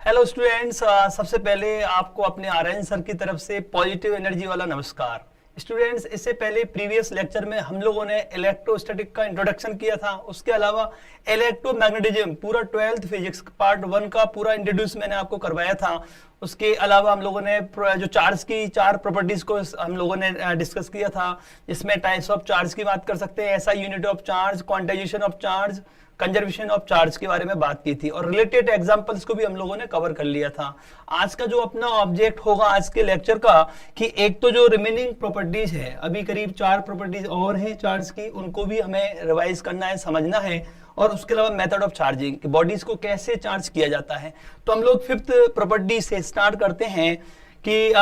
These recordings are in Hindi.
हेलो स्टूडेंट्स, सबसे पहले आपको अपने आर्यन सर की तरफ से पॉजिटिव एनर्जी वाला नमस्कार। स्टूडेंट्स, इससे पहले प्रीवियस लेक्चर में हम लोगों ने इलेक्ट्रोस्टैटिक का इंट्रोडक्शन किया था। उसके अलावा इलेक्ट्रोमैग्नेटिज्म पूरा 12th फिजिक्स पार्ट 1 का पूरा इंट्रोड्यूस मैंने आपको करवाया था। उसके अलावा हम लोगों ने जो चार्ज की 4 प्रॉपर्टीज को हम लोगों ने डिस्कस किया था, जिसमें टाइप्स ऑफ चार्ज की बात कर सकते हैं, ऐसा unit of charge, quantization of charge, conservation of charge के बारे में बात की थी और रिलेटेड एग्जांपल्स को भी हम लोगों ने कवर कर लिया था। आज का जो अपना ऑब्जेक्ट होगा आज के लेक्चर का, कि एक तो जो रिमेनिंग प्रॉपर्टीज है, अभी करीब 4 प्रॉपर्टीज और हैं चार्ज की, उनको भी हमें रिवाइज करना है, समझना है। और उसके अलावा मेथड ऑफ चार्जिंग, बॉडीज को कैसे चार्ज किया जाता है। तो हम लोग 5th प्रॉपर्टी से स्टार्ट करते हैं कि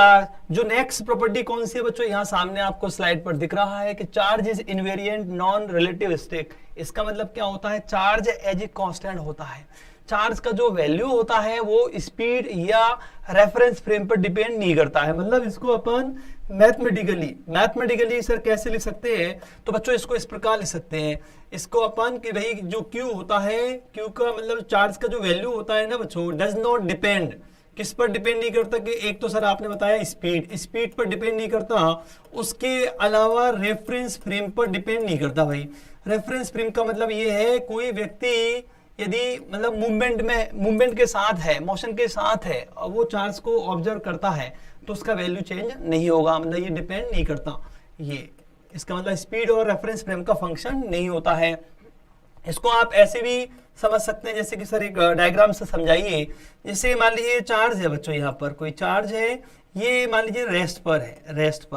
जो नेक्स्ट प्रॉपर्टी कौन सी है बच्चों, यहाँ सामने आपको स्लाइड पर दिख रहा है कि charge is invariant non relativistic. इसका मतलब क्या होता है, चार्ज एज ए कांस्टेंट होता है। चार्ज का जो वैल्यू होता है वो स्पीड या रेफरेंस फ्रेम पर डिपेंड नहीं करता है। मतलब इसको अपन मैथमेटिकली सर कैसे लिख सकते हैं, तो बच्चों इसको इस प्रकार लिख सकते हैं। इसको अपन कि भाई जो Q होता है, Q का मतलब चार्ज का जो वैल्यू होता है ना बच्चों, डज नॉट डिपेंड, किस पर डिपेंड नहीं करता कि एक तो सर आपने बताया स्पीड पर डिपेंड नहीं करता, उसके अलावा रेफरेंस फ्रेम पर डिपेंड नहीं करता। भाई रेफरेंस फ्रेम का मतलब ये है, कोई व्यक्ति यदि मतलब मूवमेंट के साथ है, मोशन के साथ है और वो चार्ज को ऑब्जर्व करता है तो उसका वैल्यू चेंज नहीं होगा। मतलब ये डिपेंड नहीं करता, ये इसका मतलब स्पीड और रेफरेंस फ्रेम का फंक्शन नहीं होता है। इसको आप ऐसे भी समझ सकते हैं, जैसे कि सर एक डायग्राम से समझाइए। जैसे मान लीजिए चार्ज है बच्चों, यहाँ पर कोई चार्ज है, ये मान लीजिए रेस्ट पर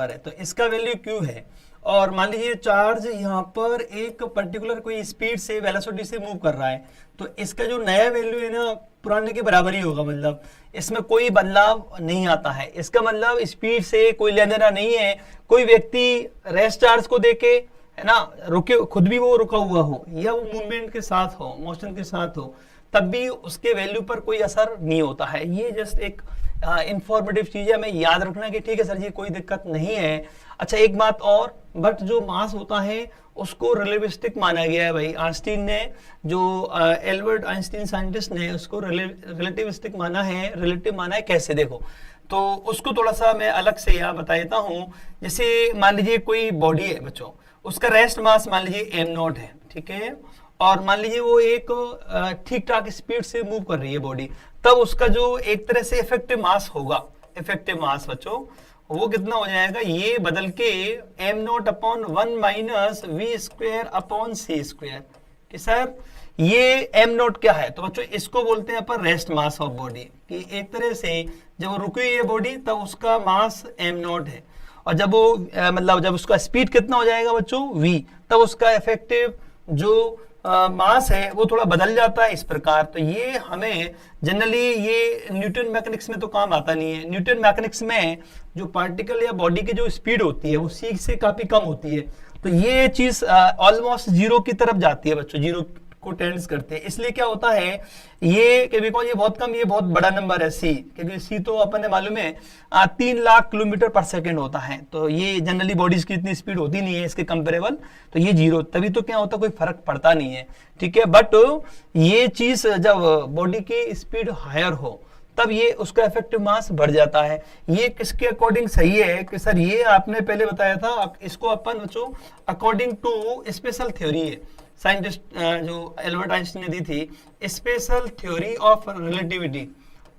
है तो इसका वैल्यू Q है। और मान लीजिए चार्ज यहाँ पर एक पर्टिकुलर कोई स्पीड से, वेलोसिटी से मूव कर रहा है, तो इसका जो नया वैल्यू है ना पुराने के बराबर ही होगा। मतलब इसमें कोई बदलाव नहीं आता है। इसका मतलब स्पीड से कोई लेना देना नहीं है। कोई व्यक्ति रेस्ट चार्ज को देके, है ना, रुके, खुद भी वो रुका हुआ हो या वो मूवमेंट के साथ हो, मोशन के साथ हो, तब भी उसके वैल्यू पर कोई असर नहीं होता है। ये जस्ट एक इंफॉर्मेटिव चीज है, हमें याद रखना कि ठीक है सर जी कोई दिक्कत नहीं है। अच्छा एक बात और, बट जो मास होता है उसको रिलेटिविस्टिक माना गया है। भाई आइंस्टीन ने, जो एल्बर्ट आइंस्टीन साइंटिस्ट ने, उसको रिलेटिविस्टिक माना है, रिलेटिव माना है। कैसे देखो, तो उसको थोड़ा सा मैं अलग से यहाँ बता देता हूँ। जैसे मान लीजिए कोई बॉडी है बच्चों, उसका रेस्ट मास मान लीजिए m0 है, ठीक है, और मान लीजिए वो एक ठीक ठाक स्पीड से मूव कर रही है बॉडी, तब उसका जो एक तरह से इफेक्टिव मास होगा, इफेक्टिव मास बच्चों वो कितना हो जाएगा, ये बदल के m0 upon 1 minus v square upon c square. कि सर ये m0 क्या है, तो बच्चों इसको बोलते हैं अपन रेस्ट मास ऑफ बॉडी। कि एक तरह से जब वो रुकी हुई है बॉडी तब उसका मास m0 है, और जब वो मतलब जब उसका स्पीड कितना हो जाएगा बच्चों v, तब उसका इफेक्टिव जो मास है वो थोड़ा बदल जाता है इस प्रकार। तो ये हमें जनरली ये न्यूटन मैकेनिक्स में तो काम आता नहीं है। न्यूटन मैकेनिक्स में जो पार्टिकल या बॉडी की जो स्पीड होती है वो c से काफी कम होती है, तो ये चीज ऑलमोस्ट जीरो की तरफ जाती है बच्चों, जीरो को टेंड्स करते हैं। इसलिए क्या होता है ये कि बिकॉज ये बहुत कम, ये बहुत बड़ा नंबर है c, क्योंकि c तो अपन ने मालूम है 3 लाख किलोमीटर पर सेकंड होता है, तो ये जनरली बॉडीज की इतनी स्पीड होती नहीं है इसके कंपेरेबल, तो ये जीरो, तभी तो क्या होता कोई फर्क पड़ता नहीं है, ठीक है। बट ये चीज जब बॉडी की स्पीड हायर हो तब ये उसका इफेक्टिव मास बढ़ जाता है। ये किसके अकॉर्डिंग सही है कि सर ये आपने पहले बताया था, इसको अपन बच्चों अकॉर्डिंग टू स्पेशल थ्योरी है, साइंटिस्ट जो एल्बर्ट आइंस्टीन ने दी थी, स्पेशल थ्योरी ऑफ रिलेटिविटी,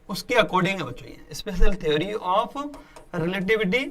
उसके अकॉर्डिंग है बच्चों ये स्पेशल थ्योरी ऑफ रिलेटिविटी।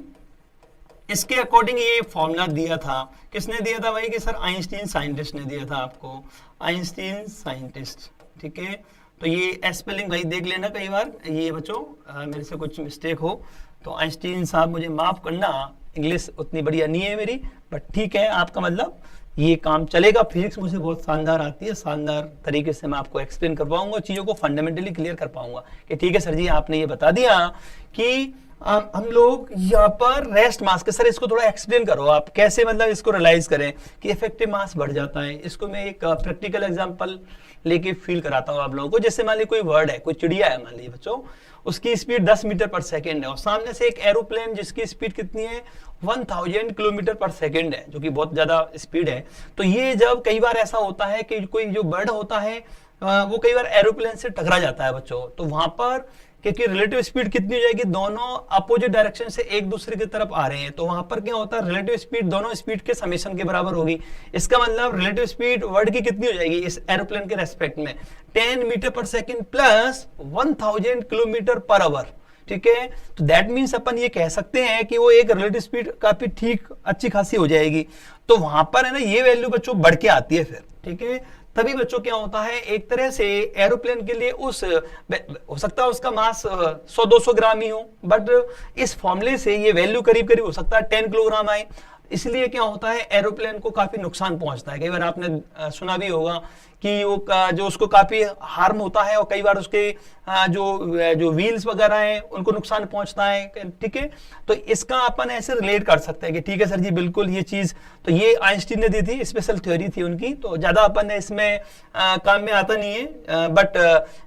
इसके अकॉर्डिंग ये फॉर्मूला दिया था। किसने दिया था भाई, कि सर आइंस्टीन साइंटिस्ट ने दिया था आपको, आइंस्टीन साइंटिस्ट, ठीक है। तो ये स्पेलिंग भाई देख लेना कई बार, ये बच्चों मेरे से कुछ मिस्टेक हो तो आइंस्टीन साहब मुझे माफ करना, इंग्लिश उतनी बढ़िया नहीं है मेरी, बट ठीक है आपका मतलब ये काम चलेगा। फिजिक्स मुझे बहुत शानदार आती है, शानदार तरीके से मैं आपको एक्सप्लेन कर पाऊंगा, चीज़ों को फंडामेंटली क्लियर कर पाऊंगा कि ठीक है सर जी आपने ये बता दिया कि हम लोग यहाँ पर रेस्ट मास के, सर इसको थोड़ा एक्सप्लेन करो आप कैसे मतलब इसको रियलाइज करें कि इफेक्टिव मास बढ़ जाता है। इसको मैं एक प्रैक्टिकल एग्जांपल लेके फील कराता हूँ आप लोगों को। जैसे मान लीजिए कोई वर्ड है, कोई चिड़िया है मान लीजिए बच्चों, उसकी स्पीड 10 मीटर पर सेकेंड है और सामने से एक एरोप्लेन जिसकी स्पीड कितनी है 1000 किलोमीटर पर सेकेंड है, जो कि बहुत ज्यादा स्पीड है। तो ये जब कई बार ऐसा होता है कि कोई जो बर्ड होता है वो कई बार एरोप्लेन से टकरा जाता है बच्चों, तो वहां पर क्योंकि रिलेटिव स्पीड कितनी हो जाएगी, दोनों अपोजिट डायरेक्शन से एक दूसरे की तरफ आ रहे हैं, तो वहां पर क्या होता है, रिलेटिव स्पीड दोनों स्पीड के समेशन के बराबर होगी। इसका मतलब रिलेटिव स्पीड वर्ड की कितनी हो जाएगी इस एरोप्लेन के रेस्पेक्ट में, 10 मीटर पर second plus 1000 kilometre per hour. ठीक है, तो दैट मीन्स अपन ये कह सकते हैं कि वो एक रिलेटिव स्पीड काफी ठीक अच्छी खासी हो जाएगी। तो वहां पर है ना ये वैल्यू बच्चों बढ़ के आती है फिर। ठीक है, तभी बच्चों क्या होता है, एक तरह से एरोप्लेन के लिए उस हो सकता है उसका मास 100-200 ग्राम ही हो, बट इस फॉर्मूले से ये वैल्यू करीब करीब हो सकता है 10 किलोग्राम आए। इसलिए क्या होता है, एरोप्लेन को काफी नुकसान पहुंचता है। कई बार आपने सुना भी होगा कि वो जो उसको काफी हार्म होता है, और कई बार उसके जो व्हील्स वगैरह हैं उनको नुकसान पहुंचता है। ठीक है, तो इसका अपन ऐसे रिलेट कर सकते हैं कि ठीक है सर जी बिल्कुल ये चीज, तो ये आइंस्टीन ने दी थी, स्पेशल थ्योरी थी उनकी, तो ज्यादा अपन इसमें काम में आता नहीं है, बट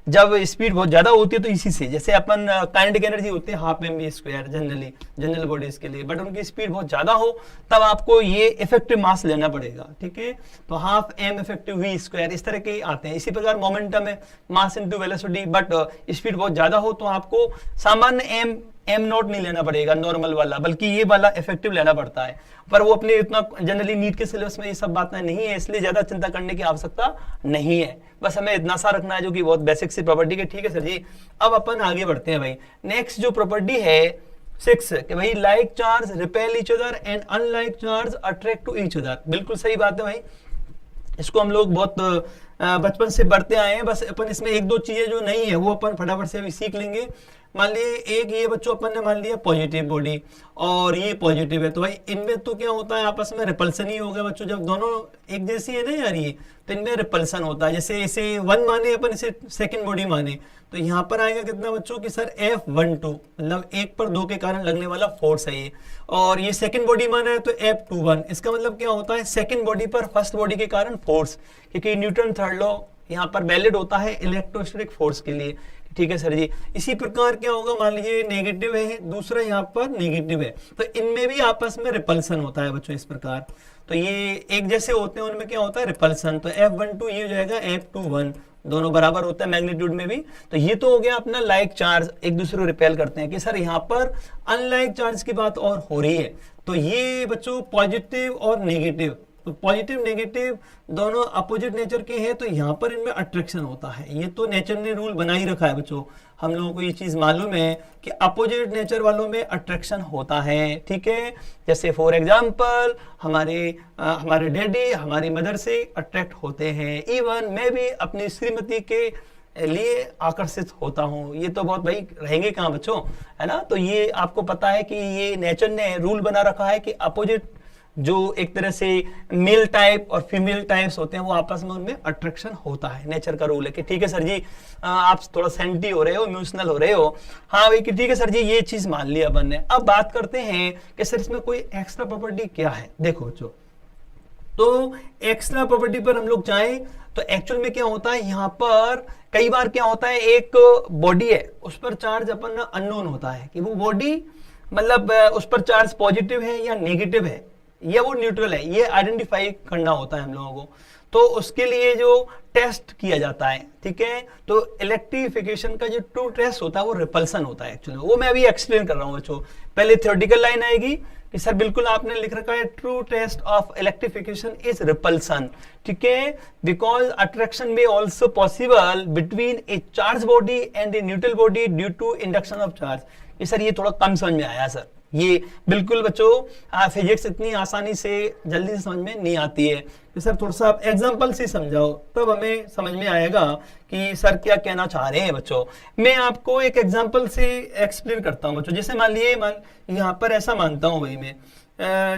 जब स्पीड बहुत ज्यादा होती है तो इसी से, जैसे अपन काइनेटिक एनर्जी होती है half mv² generally general bodies के लिए, बट उनकी स्पीड बहुत ज्यादा हो तब आपको ये इफेक्टिव मास लेना पड़ेगा। ठीक है, तो हाफ m इफेक्टिव v², इस तरह के आते हैं। इसी प्रकार मोमेंटम है mass into velocity, but speed बहुत ज्यादा हो तो आपको सामान्य m नॉट नहीं लेना पड़ेगा नॉर्मल वाला, बल्कि ये वाला इफेक्टिव लेना पड़ता है। पर वो अपने इतना जनरली नीट के सिलेबस में ये सब बातें नहीं है, इसलिए ज्यादा चिंता करने की आवश्यकता नहीं है। बस हमें इतना सा रखना है जो कि बहुत बेसिक सी प्रॉपर्टी है। ठीक है सर जी, अब अपन आगे बढ़ते हैं भाई। नेक्स्ट जो प्रॉपर्टी है 6 कि भाई like charge repel each other and unlike charge attract to each other. बिल्कुल सही बात है भाई, इसको हम लोग बहुत बचपन से बढ़ते आए हैं। बस अपन इसमें एक दो चीजें जो नहीं है वो अपन फटाफट से अभी सीख लेंगे। मान लिए एक ये बच्चों अपन ने मान लिया पॉजिटिव बॉडी और ये पॉजिटिव है, तो भाई इनमें तो क्या होता है आपस में रिपल्सन ही होगा बच्चों। जब दोनों एक जैसी है ना यार ये, तो इनमें रिपल्सन होता है। जैसे इसे 1 माने अपन, इसे सेकंड बॉडी माने, तो यहाँ पर आएगा कितना बच्चों कि सर F12, मतलब 1 पर 2 के कारण लगने वाला फोर्स है ये। और ये सेकंड बॉडी माना है तो F21, इसका मतलब क्या होता है, सेकंड बॉडी पर फर्स्ट बॉडी के कारण फोर्स, क्योंकि न्यूटन थर्ड लॉ यहाँ पर वैलिड होता है इलेक्ट्रोस्टैटिक फोर्स के लिए। ठीक है सर जी, इसी प्रकार क्या होगा, मान लीजिए नेगेटिव है, दूसरा यहाँ पर नेगेटिव है, तो इनमें भी आपस में रिपल्सन होता है बच्चों इस प्रकार। तो ये एक जैसे होते हैं, उनमें क्या होता है रिपल्सन। तो F12 ये हो जाएगा F21, दोनों बराबर होता है मैग्नीट्यूड में भी। तो ये तो हो गया अपना लाइक चार्ज, एक दूसरे को रिपेल करते हैं। कि सर यहाँ पर अनलाइक चार्ज की बात और हो रही है, तो ये बच्चों पॉजिटिव और नेगेटिव, तो पॉजिटिव नेगेटिव दोनों अपोजिट नेचर के हैं, तो यहाँ पर इनमें अट्रैक्शन होता है। ये तो नेचर ने रूल बना ही रखा है बच्चों, हम लोगों को ये चीज मालूम है कि अपोजिट नेचर वालों में अट्रैक्शन होता है। ठीक है, जैसे फॉर एग्जांपल हमारे डैडी हमारी मदर से अट्रैक्ट होते हैं, इवन मैं भी अपनी श्रीमती के लिए आकर्षित होता हूँ। ये तो बहुत भाई रहेंगे कहाँ बच्चों, है ना। तो ये आपको पता है कि ये नेचर ने रूल बना रखा है कि अपोजिट जो एक तरह से मेल टाइप और फीमेल टाइप्स होते हैं वो आपस में उनमें अट्रैक्शन होता है, नेचर का रूल है। कि ठीक है सर जी आप थोड़ा सेंटी हो रहे हो, इमोशनल हो रहे हो, हाँ भाई कि ठीक है सर जी ये चीज मान लिया अपन ने। अब बात करते हैं कि सर इसमें कोई एक्स्ट्रा प्रॉपर्टी क्या है। देखो बच्चों, तो एक्स्ट्रा प्रॉपर्टी पर हम लोग जाएं तो एक्चुअल में क्या होता है, यहाँ पर कई बार क्या होता है, एक बॉडी है उस पर चार्ज अपन अननोन होता है कि वो बॉडी मतलब उस पर चार्ज पॉजिटिव है या नेगेटिव है या वो न्यूट्रल है, ये आइडेंटिफाई करना होता है हम लोगों को। तो उसके लिए जो टेस्ट किया जाता है, ठीक है, तो इलेक्ट्रिफिकेशन का जो ट्रू टेस्ट होता है वो रिपल्सन होता है एक्चुअली। वो मैं अभी एक्सप्लेन कर रहा हूँ बच्चों। पहले थ्योरेटिकल लाइन आएगी कि सर बिल्कुल आपने लिख रखा है true test of electrification is repulsion. ठीक है, बिकॉज अट्रैक्शन में also possible between a charge body and a neutral body due to induction of charge. ये सर ये थोड़ा कम समझ में आया सर, ये बिल्कुल बच्चों फिजिक्स इतनी आसानी से जल्दी से समझ में नहीं आती है। तो सर थोड़ा सा आप एग्जांपल से समझाओ तब हमें समझ में आएगा कि सर क्या कहना चाह रहे हैं बच्चों। मैं आपको एक एग्जांपल से एक्सप्लेन करता हूं बच्चों। जैसे मान लिए यहाँ पर ऐसा मानता हूं भाई मैं,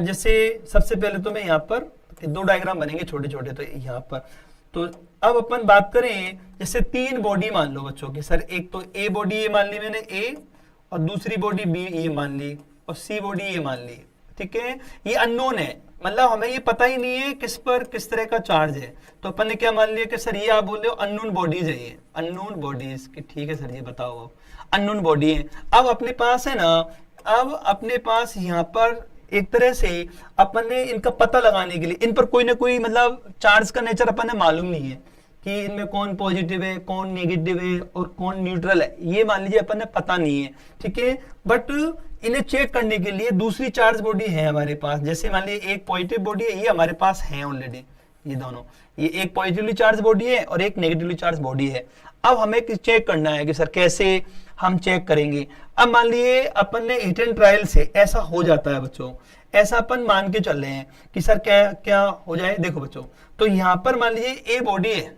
जैसे सबसे पहले तो मैं यहाँ पर 2 डायग्राम बनेंगे छोटे छोटे, तो यहाँ पर तो अब अपन बात करें जैसे 3 बॉडी मान लो बच्चों कि सर एक तो ए बॉडी ये मान ली मैंने ए, और दूसरी बॉडी बी ये मान ली, और सी बॉडी ये मान ली। ठीक है, ये अननोन है, मतलब हमें ये पता ही नहीं है किस पर किस तरह का चार्ज है। तो अपन ने क्या मान लिया कि सर ये आप बोल रहे हो अननोन बॉडीज है, ये अननोन बॉडीज की। ठीक है सर ये बताओ अब अननोन बॉडी है। अब अपने पास है ना, अब अपने पास यहाँ पर एक तरह से अपन ने इनका पता लगाने के लिए इन पर कोई ना कोई मतलब चार्ज का नेचर अपन ने मालूम नहीं है, कि इनमें कौन पॉजिटिव है, कौन नेगेटिव है और कौन न्यूट्रल है, ये मान लीजिए अपन ने पता नहीं है, ठीक है। बट इन्हें चेक करने के लिए दूसरी चार्ज बॉडी है हमारे पास। जैसे मान लीजिए एक पॉजिटिव बॉडी है, ये हमारे पास है ऑलरेडी, ये दोनों, ये एक पॉजिटिवली चार्ज बॉडी है और एक नेगेटिवली चार्ज बॉडी है। अब हमें चेक करना है कि सर कैसे हम चेक करेंगे। अब मान लिए अपन ने हिट एंड ट्रायल से ऐसा हो जाता है बच्चों, ऐसा अपन मान के चल रहे हैं कि सर क्या क्या हो जाए। देखो बच्चों, तो यहाँ पर मान लीजिए ए बॉडी है,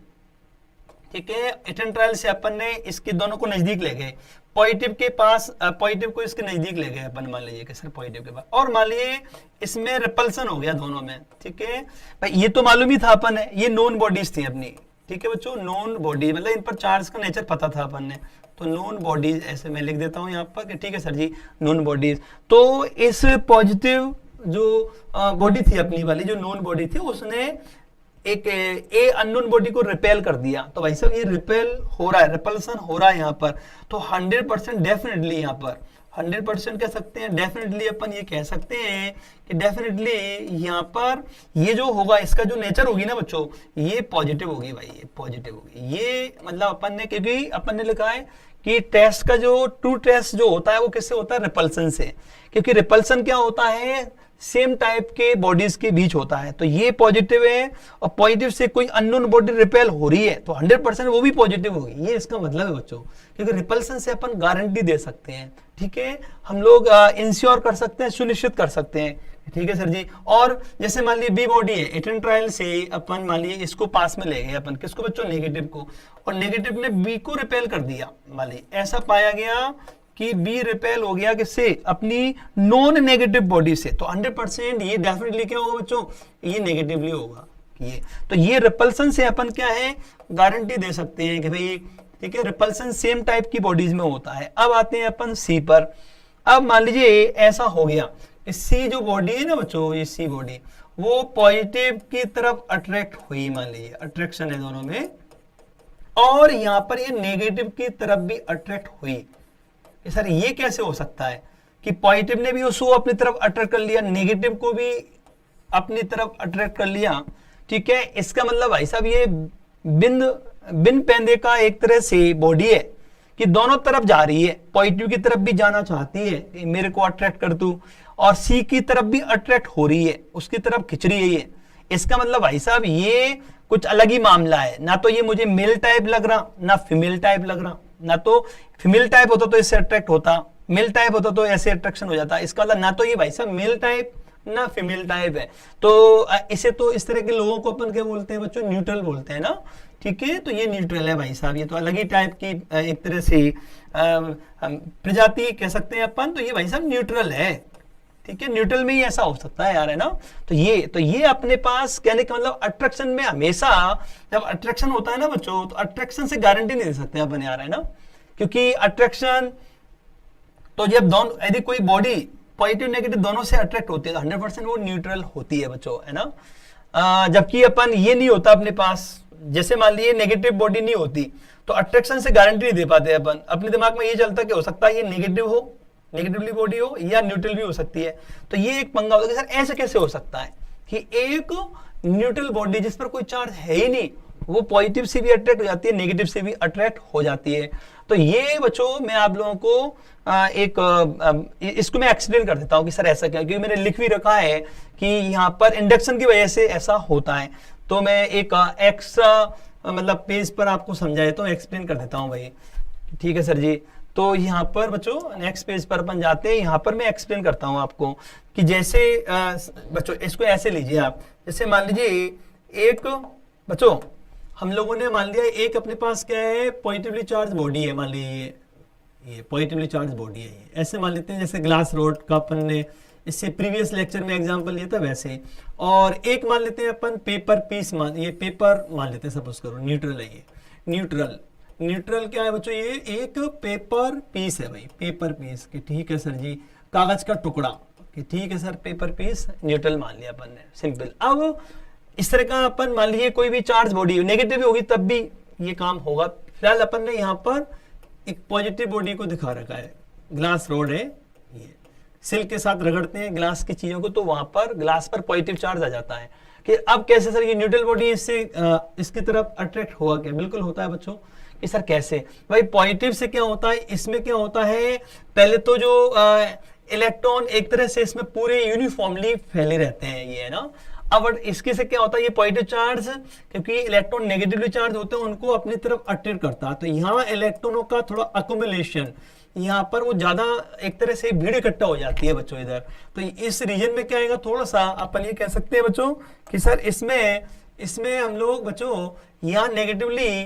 ठीक है। हिट एंड ट्रायल से अपन ने इसके दोनों को नजदीक ले गए, पॉजिटिव के पास, पॉजिटिव को इसके नजदीक ले गए अपन, मान लीजिए कि सर पॉजिटिव के पास, और मान लीजिए इसमें रिपल्सन हो गया दोनों में, ठीक है भाई। ये तो मालूम ही था अपन है, ये नॉन बॉडीज थी अपनी, ठीक है बच्चों, नॉन बॉडी मतलब इन पर चार्ज का नेचर पता था अपन ने, तो नॉन बॉडीज ऐसे मैं लिख देता हूं यहाँ पर कि ठीक है सर जी नॉन बॉडीज। तो इस पॉजिटिव जो बॉडी थी अपनी वाली, जो नॉन बॉडी थी, उसने एक ए अननोन बॉडी को रिपेल कर दिया। तो भाई साहब ये रिपेल हो रहा है, रिपल्सन हो रहा है यहाँ पर, तो 100% डेफिनेटली यहाँ पर 100% कह सकते हैं, डेफिनेटली अपन ये कह सकते हैं कि डेफिनेटली यहाँ पर ये जो होगा, इसका जो नेचर होगी ना बच्चों, ये पॉजिटिव होगी भाई, ये पॉजिटिव होगी। ये मतलब अपन ने, क्योंकि अपन ने लिखा है कि टेस्ट का जो ट्रू टेस्ट जो होता है वो किससे होता है, रिपल्सन से, क्योंकि रिपल्सन क्या होता है, सेम टाइप के बॉडीज के बीच होता है। तो ये पॉजिटिव है और पॉजिटिव से कोई अननोन बॉडी रिपेल हो रही है तो 100% वो भी पॉजिटिव होगी, ये इसका मतलब है बच्चों, क्योंकि रिपल्सन से अपन गारंटी दे सकते हैं, ठीक है, हम लोग इंश्योर कर सकते हैं, सुनिश्चित कर सकते हैं, ठीक है सर जी। और जैसे मान लीजिए बी बॉडी है, हिट एंड ट्रायल से अपन मान लीजिए इसको पास में ले गए अपन, किसको बच्चों, नेगेटिव को, और नेगेटिव ने बी को रिपेल कर दिया, मान लीजिए ऐसा पाया गया कि बी रिपेल हो गया किससे, अपनी नॉन नेगेटिव बॉडी से, तो 100% ये डेफिनेटली क्या होगा बच्चों, ये नेगेटिवली होगा ये। तो ये रिपल्सन से अपन क्या है, गारंटी दे सकते हैं कि भाई ठीक है, रिपल्सन सेम टाइप की बॉडीज में होता है। अब आते हैं अपन सी पर। अब मान लीजिए ऐसा हो गया, सी जो बॉडी है ना बच्चों, ये सी बॉडी वो पॉजिटिव की तरफ अट्रैक्ट हुई, मान लीजिए अट्रैक्शन है दोनों में, और यहां पर ये नेगेटिव की तरफ भी अट्रैक्ट हुई। सर ये कैसे हो सकता है कि पॉजिटिव ने भी उसको अपनी तरफ अट्रैक्ट कर लिया, नेगेटिव को भी अपनी तरफ अट्रैक्ट कर लिया, ठीक है। इसका मतलब भाई साहब ये बिन पेंदे का एक तरह से बॉडी है कि दोनों तरफ जा रही है, पॉजिटिव की तरफ भी जाना चाहती है, मेरे को अट्रैक्ट कर तू, और सी की तरफ भी अट्रैक्ट हो रही है, उसकी तरफ खिंच रही है ये। इसका मतलब भाई साहब ये कुछ अलग ही मामला है, ना तो ये मुझे मेल टाइप लग रहा, ना फीमेल टाइप लग रहा, ना तो फीमेल टाइप होता तो इससे अट्रैक्ट होता, मेल टाइप होता तो ऐसे अट्रैक्शन हो जाता। इसका मतलब ना तो ये भाई साहब मेल टाइप ना फीमेल टाइप है, तो इसे तो इस तरह के लोगों को अपन क्या बोलते हैं बच्चों, न्यूट्रल बोलते हैं ना, ठीक है। तो ये न्यूट्रल है भाई साहब, ये तो अलग ही टाइप की एक तरह से प्रजाति कह सकते हैं अपन, तो ये भाई साहब न्यूट्रल है, ठीक है। न्यूट्रल में ही ऐसा हो सकता है यार, है ना। तो ये अपने पास कहने का मतलब अट्रैक्शन में हमेशा जब अट्रैक्शन होता है ना बच्चों, तो अट्रैक्शन से गारंटी नहीं दे सकते अपन यार, है ना, क्योंकि अट्रैक्शन तो जब दोनों, यदि कोई बॉडी पॉजिटिव नेगेटिव दोनों से अट्रैक्ट होती है तो 100% वो न्यूट्रल होती है बच्चों, है ना। जबकि अपन ये नहीं होता अपने पास, जैसे मान लीजिए नेगेटिव बॉडी नहीं होती तो अट्रैक्शन से गारंटी नहीं दे पाते अपन, अपने दिमाग में ये चलता कि हो सकता है ये नेगेटिव हो, नेगेटिवली बॉडी हो, या न्यूट्रल भी हो सकती है। तो ये एक पंगा होता है सर ऐसे कैसे हो सकता है कि एक न्यूट्रल बॉडी जिस पर कोई चार्ज है ही नहीं, वो पॉजिटिव से भी अट्रैक्ट हो जाती है, नेगेटिव से भी अट्रैक्ट हो जाती है। तो ये बच्चों मैं आप लोगों को इसको मैं एक्सप्लेन कर देता हूं कि सर ऐसा क्या, क्योंकि मैंने लिख भी रखा है कि यहाँ पर इंडक्शन की वजह से ऐसा होता है। तो मैं एक एक्स्ट्रा मतलब पेज पर आपको समझाए तो एक्सप्लेन कर देता हूँ भाई, ठीक है सर जी। तो यहाँ पर बच्चों नेक्स्ट पेज पर अपन जाते हैं, यहाँ पर मैं एक्सप्लेन करता हूँ आपको कि जैसे बच्चों इसको ऐसे लीजिए आप, जैसे मान लीजिए एक बच्चों हम लोगों ने मान लिया एक अपने पास क्या है, पॉजिटिवली चार्ज बॉडी है, मान लीजिए ये पॉजिटिवली चार्ज बॉडी है, ये ऐसे मान लेते हैं जैसे ग्लास रोड का अपन ने इससे प्रीवियस लेक्चर में एग्जांपल लिया था वैसे। और एक मान लेते हैं अपन पेपर पीस, ये पेपर मान लेते हैं सपोज करो, न्यूट्रल है ये, न्यूट्रल क्या है बच्चों, ये एक पेपर पीस है भाई, पेपर पीस की, ठीक है सर जी, कागज का टुकड़ा कि ठीक है सर, पेपर पीस न्यूट्रल मान लिया अपन ने, सिंपल। अब इस तरह का अपन मान लीजिए कोई भी चार्ज बॉडी नेगेटिव होगी तब भी ये काम होगा। फिलहाल अपन ने यहाँ पर एक पॉजिटिव बॉडी को दिखा रखा है, ग्लास रोड है, ये सिल्क के साथ रगड़ते हैं ग्लास की चीजों को तो वहां पर ग्लास पर पॉजिटिव चार्ज आ जाता है। कि अब कैसे सर ये न्यूट्रल बॉडी इससे इसकी तरफ अट्रैक्ट होगा क्या? बिल्कुल होता है बच्चों। कि सर कैसे? भाई पॉजिटिव से क्या होता है, इसमें क्या होता है, पहले तो जो इलेक्ट्रॉन एक तरह से इसमें पूरे यूनिफॉर्मली फैले रहते हैं, ये है ना। अब इसके से क्या होता है, ये पॉजिटिव चार्ज क्योंकि इलेक्ट्रॉन नेगेटिवली चार्ज होते हैं उनको अपनी तरफ अट्रैक्ट करता है, तो यहाँ इलेक्ट्रॉनों का थोड़ा अकोमुलेशन, यहाँ पर वो ज्यादा एक तरह से भीड़ इकट्ठा हो जाती है बच्चों इधर। तो इस रीजन में क्या आएगा, थोड़ा सा अपन ये कह सकते हैं बच्चों कि सर इसमें हम लोग बच्चों यहाँ नेगेटिवली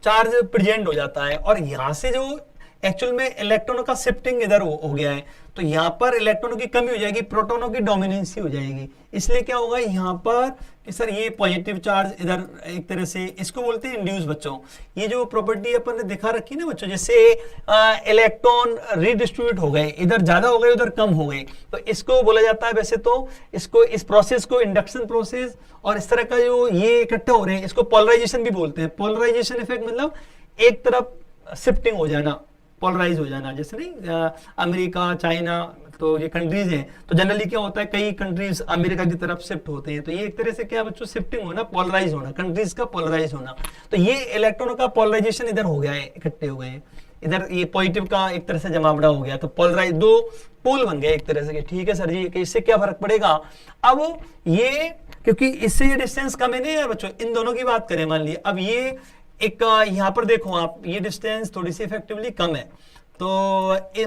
चार्ज प्रेजेंट हो जाता है, और यहाँ से जो एक्चुअल में इलेक्ट्रॉनों का शिफ्टिंग इधर हो गया है, तो यहाँ पर इलेक्ट्रॉनों की कमी हो जाएगी, प्रोटॉनों की डोमिनेंसी हो जाएगी। इसलिए क्या होगा यहाँ पर कि सर ये पॉजिटिव चार्ज इधर एक तरह से इसको बोलते हैं इंड्यूस बच्चों। ये जो प्रॉपर्टी अपन ने दिखा रखी ना बच्चों, जैसे इलेक्ट्रॉन रीडिस्ट्रीब्यूट हो गए, इधर ज्यादा हो गए उधर कम हो गए, तो इसको बोला जाता है वैसे तो इसको, इस प्रोसेस को इंडक्शन प्रोसेस, और इस तरह का जो ये इकट्ठा हो रहे हैं इसको पोलराइजेशन भी बोलते हैं। पोलराइजेशन इफेक्ट मतलब एक तरफ शिफ्टिंग हो जाना, पोलराइज हो जाना, जैसे नहीं अमेरिका चाइना तो ये कंट्रीज हैं, तो जनरली क्या होता है कई कंट्रीज अमेरिका की तरफ शिफ्ट होते हैं, तो ये एक तरह से क्या बच्चों शिफ्टिंग होना, पोलराइज होना, कंट्रीज का पोलराइज होना। तो ये इलेक्ट्रॉनों का पोलराइजेशन इधर हो गया है, इकट्ठे हो गए हैं इधर, ये पॉजिटिव का एक तरह से जमावड़ा हो गया, तो पोलराइज दो पोल बन गए एक तरह से। ठीक है सर जी, कि इससे क्या फर्क पड़ेगा? अब ये क्योंकि इससे ये डिस्टेंस कम है नहीं है बच्चों, इन दोनों की बात करें मान लीजिए, अब ये एक यहाँ पर देखो आप, ये डिस्टेंस थोड़ी सी इफेक्टिवली कम है, तो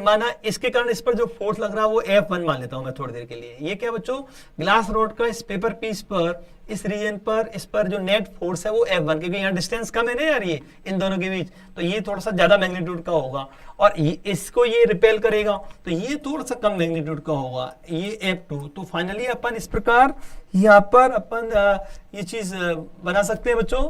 माना इसके कारण इस पर जो फोर्स लग रहा है वो F1 मान लेता हूं मैं थोड़ी देर के लिए। ये क्या बच्चों, ग्लास रोड का इस पेपर पीस पर, इस रीजन पर, इस पर जो नेट फोर्स है वो F1, क्योंकि यहाँ डिस्टेंस कम है ना यार ये इन दोनों के बीच, तो ये थोड़ा सा ज्यादा मैग्नीट्यूड का होगा, और इसको ये रिपेल करेगा तो ये थोड़ा सा कम मैग्नीट्यूड का होगा, ये F2। तो फाइनली अपन इस प्रकार यहाँ पर अपन ये चीज बना सकते हैं बच्चों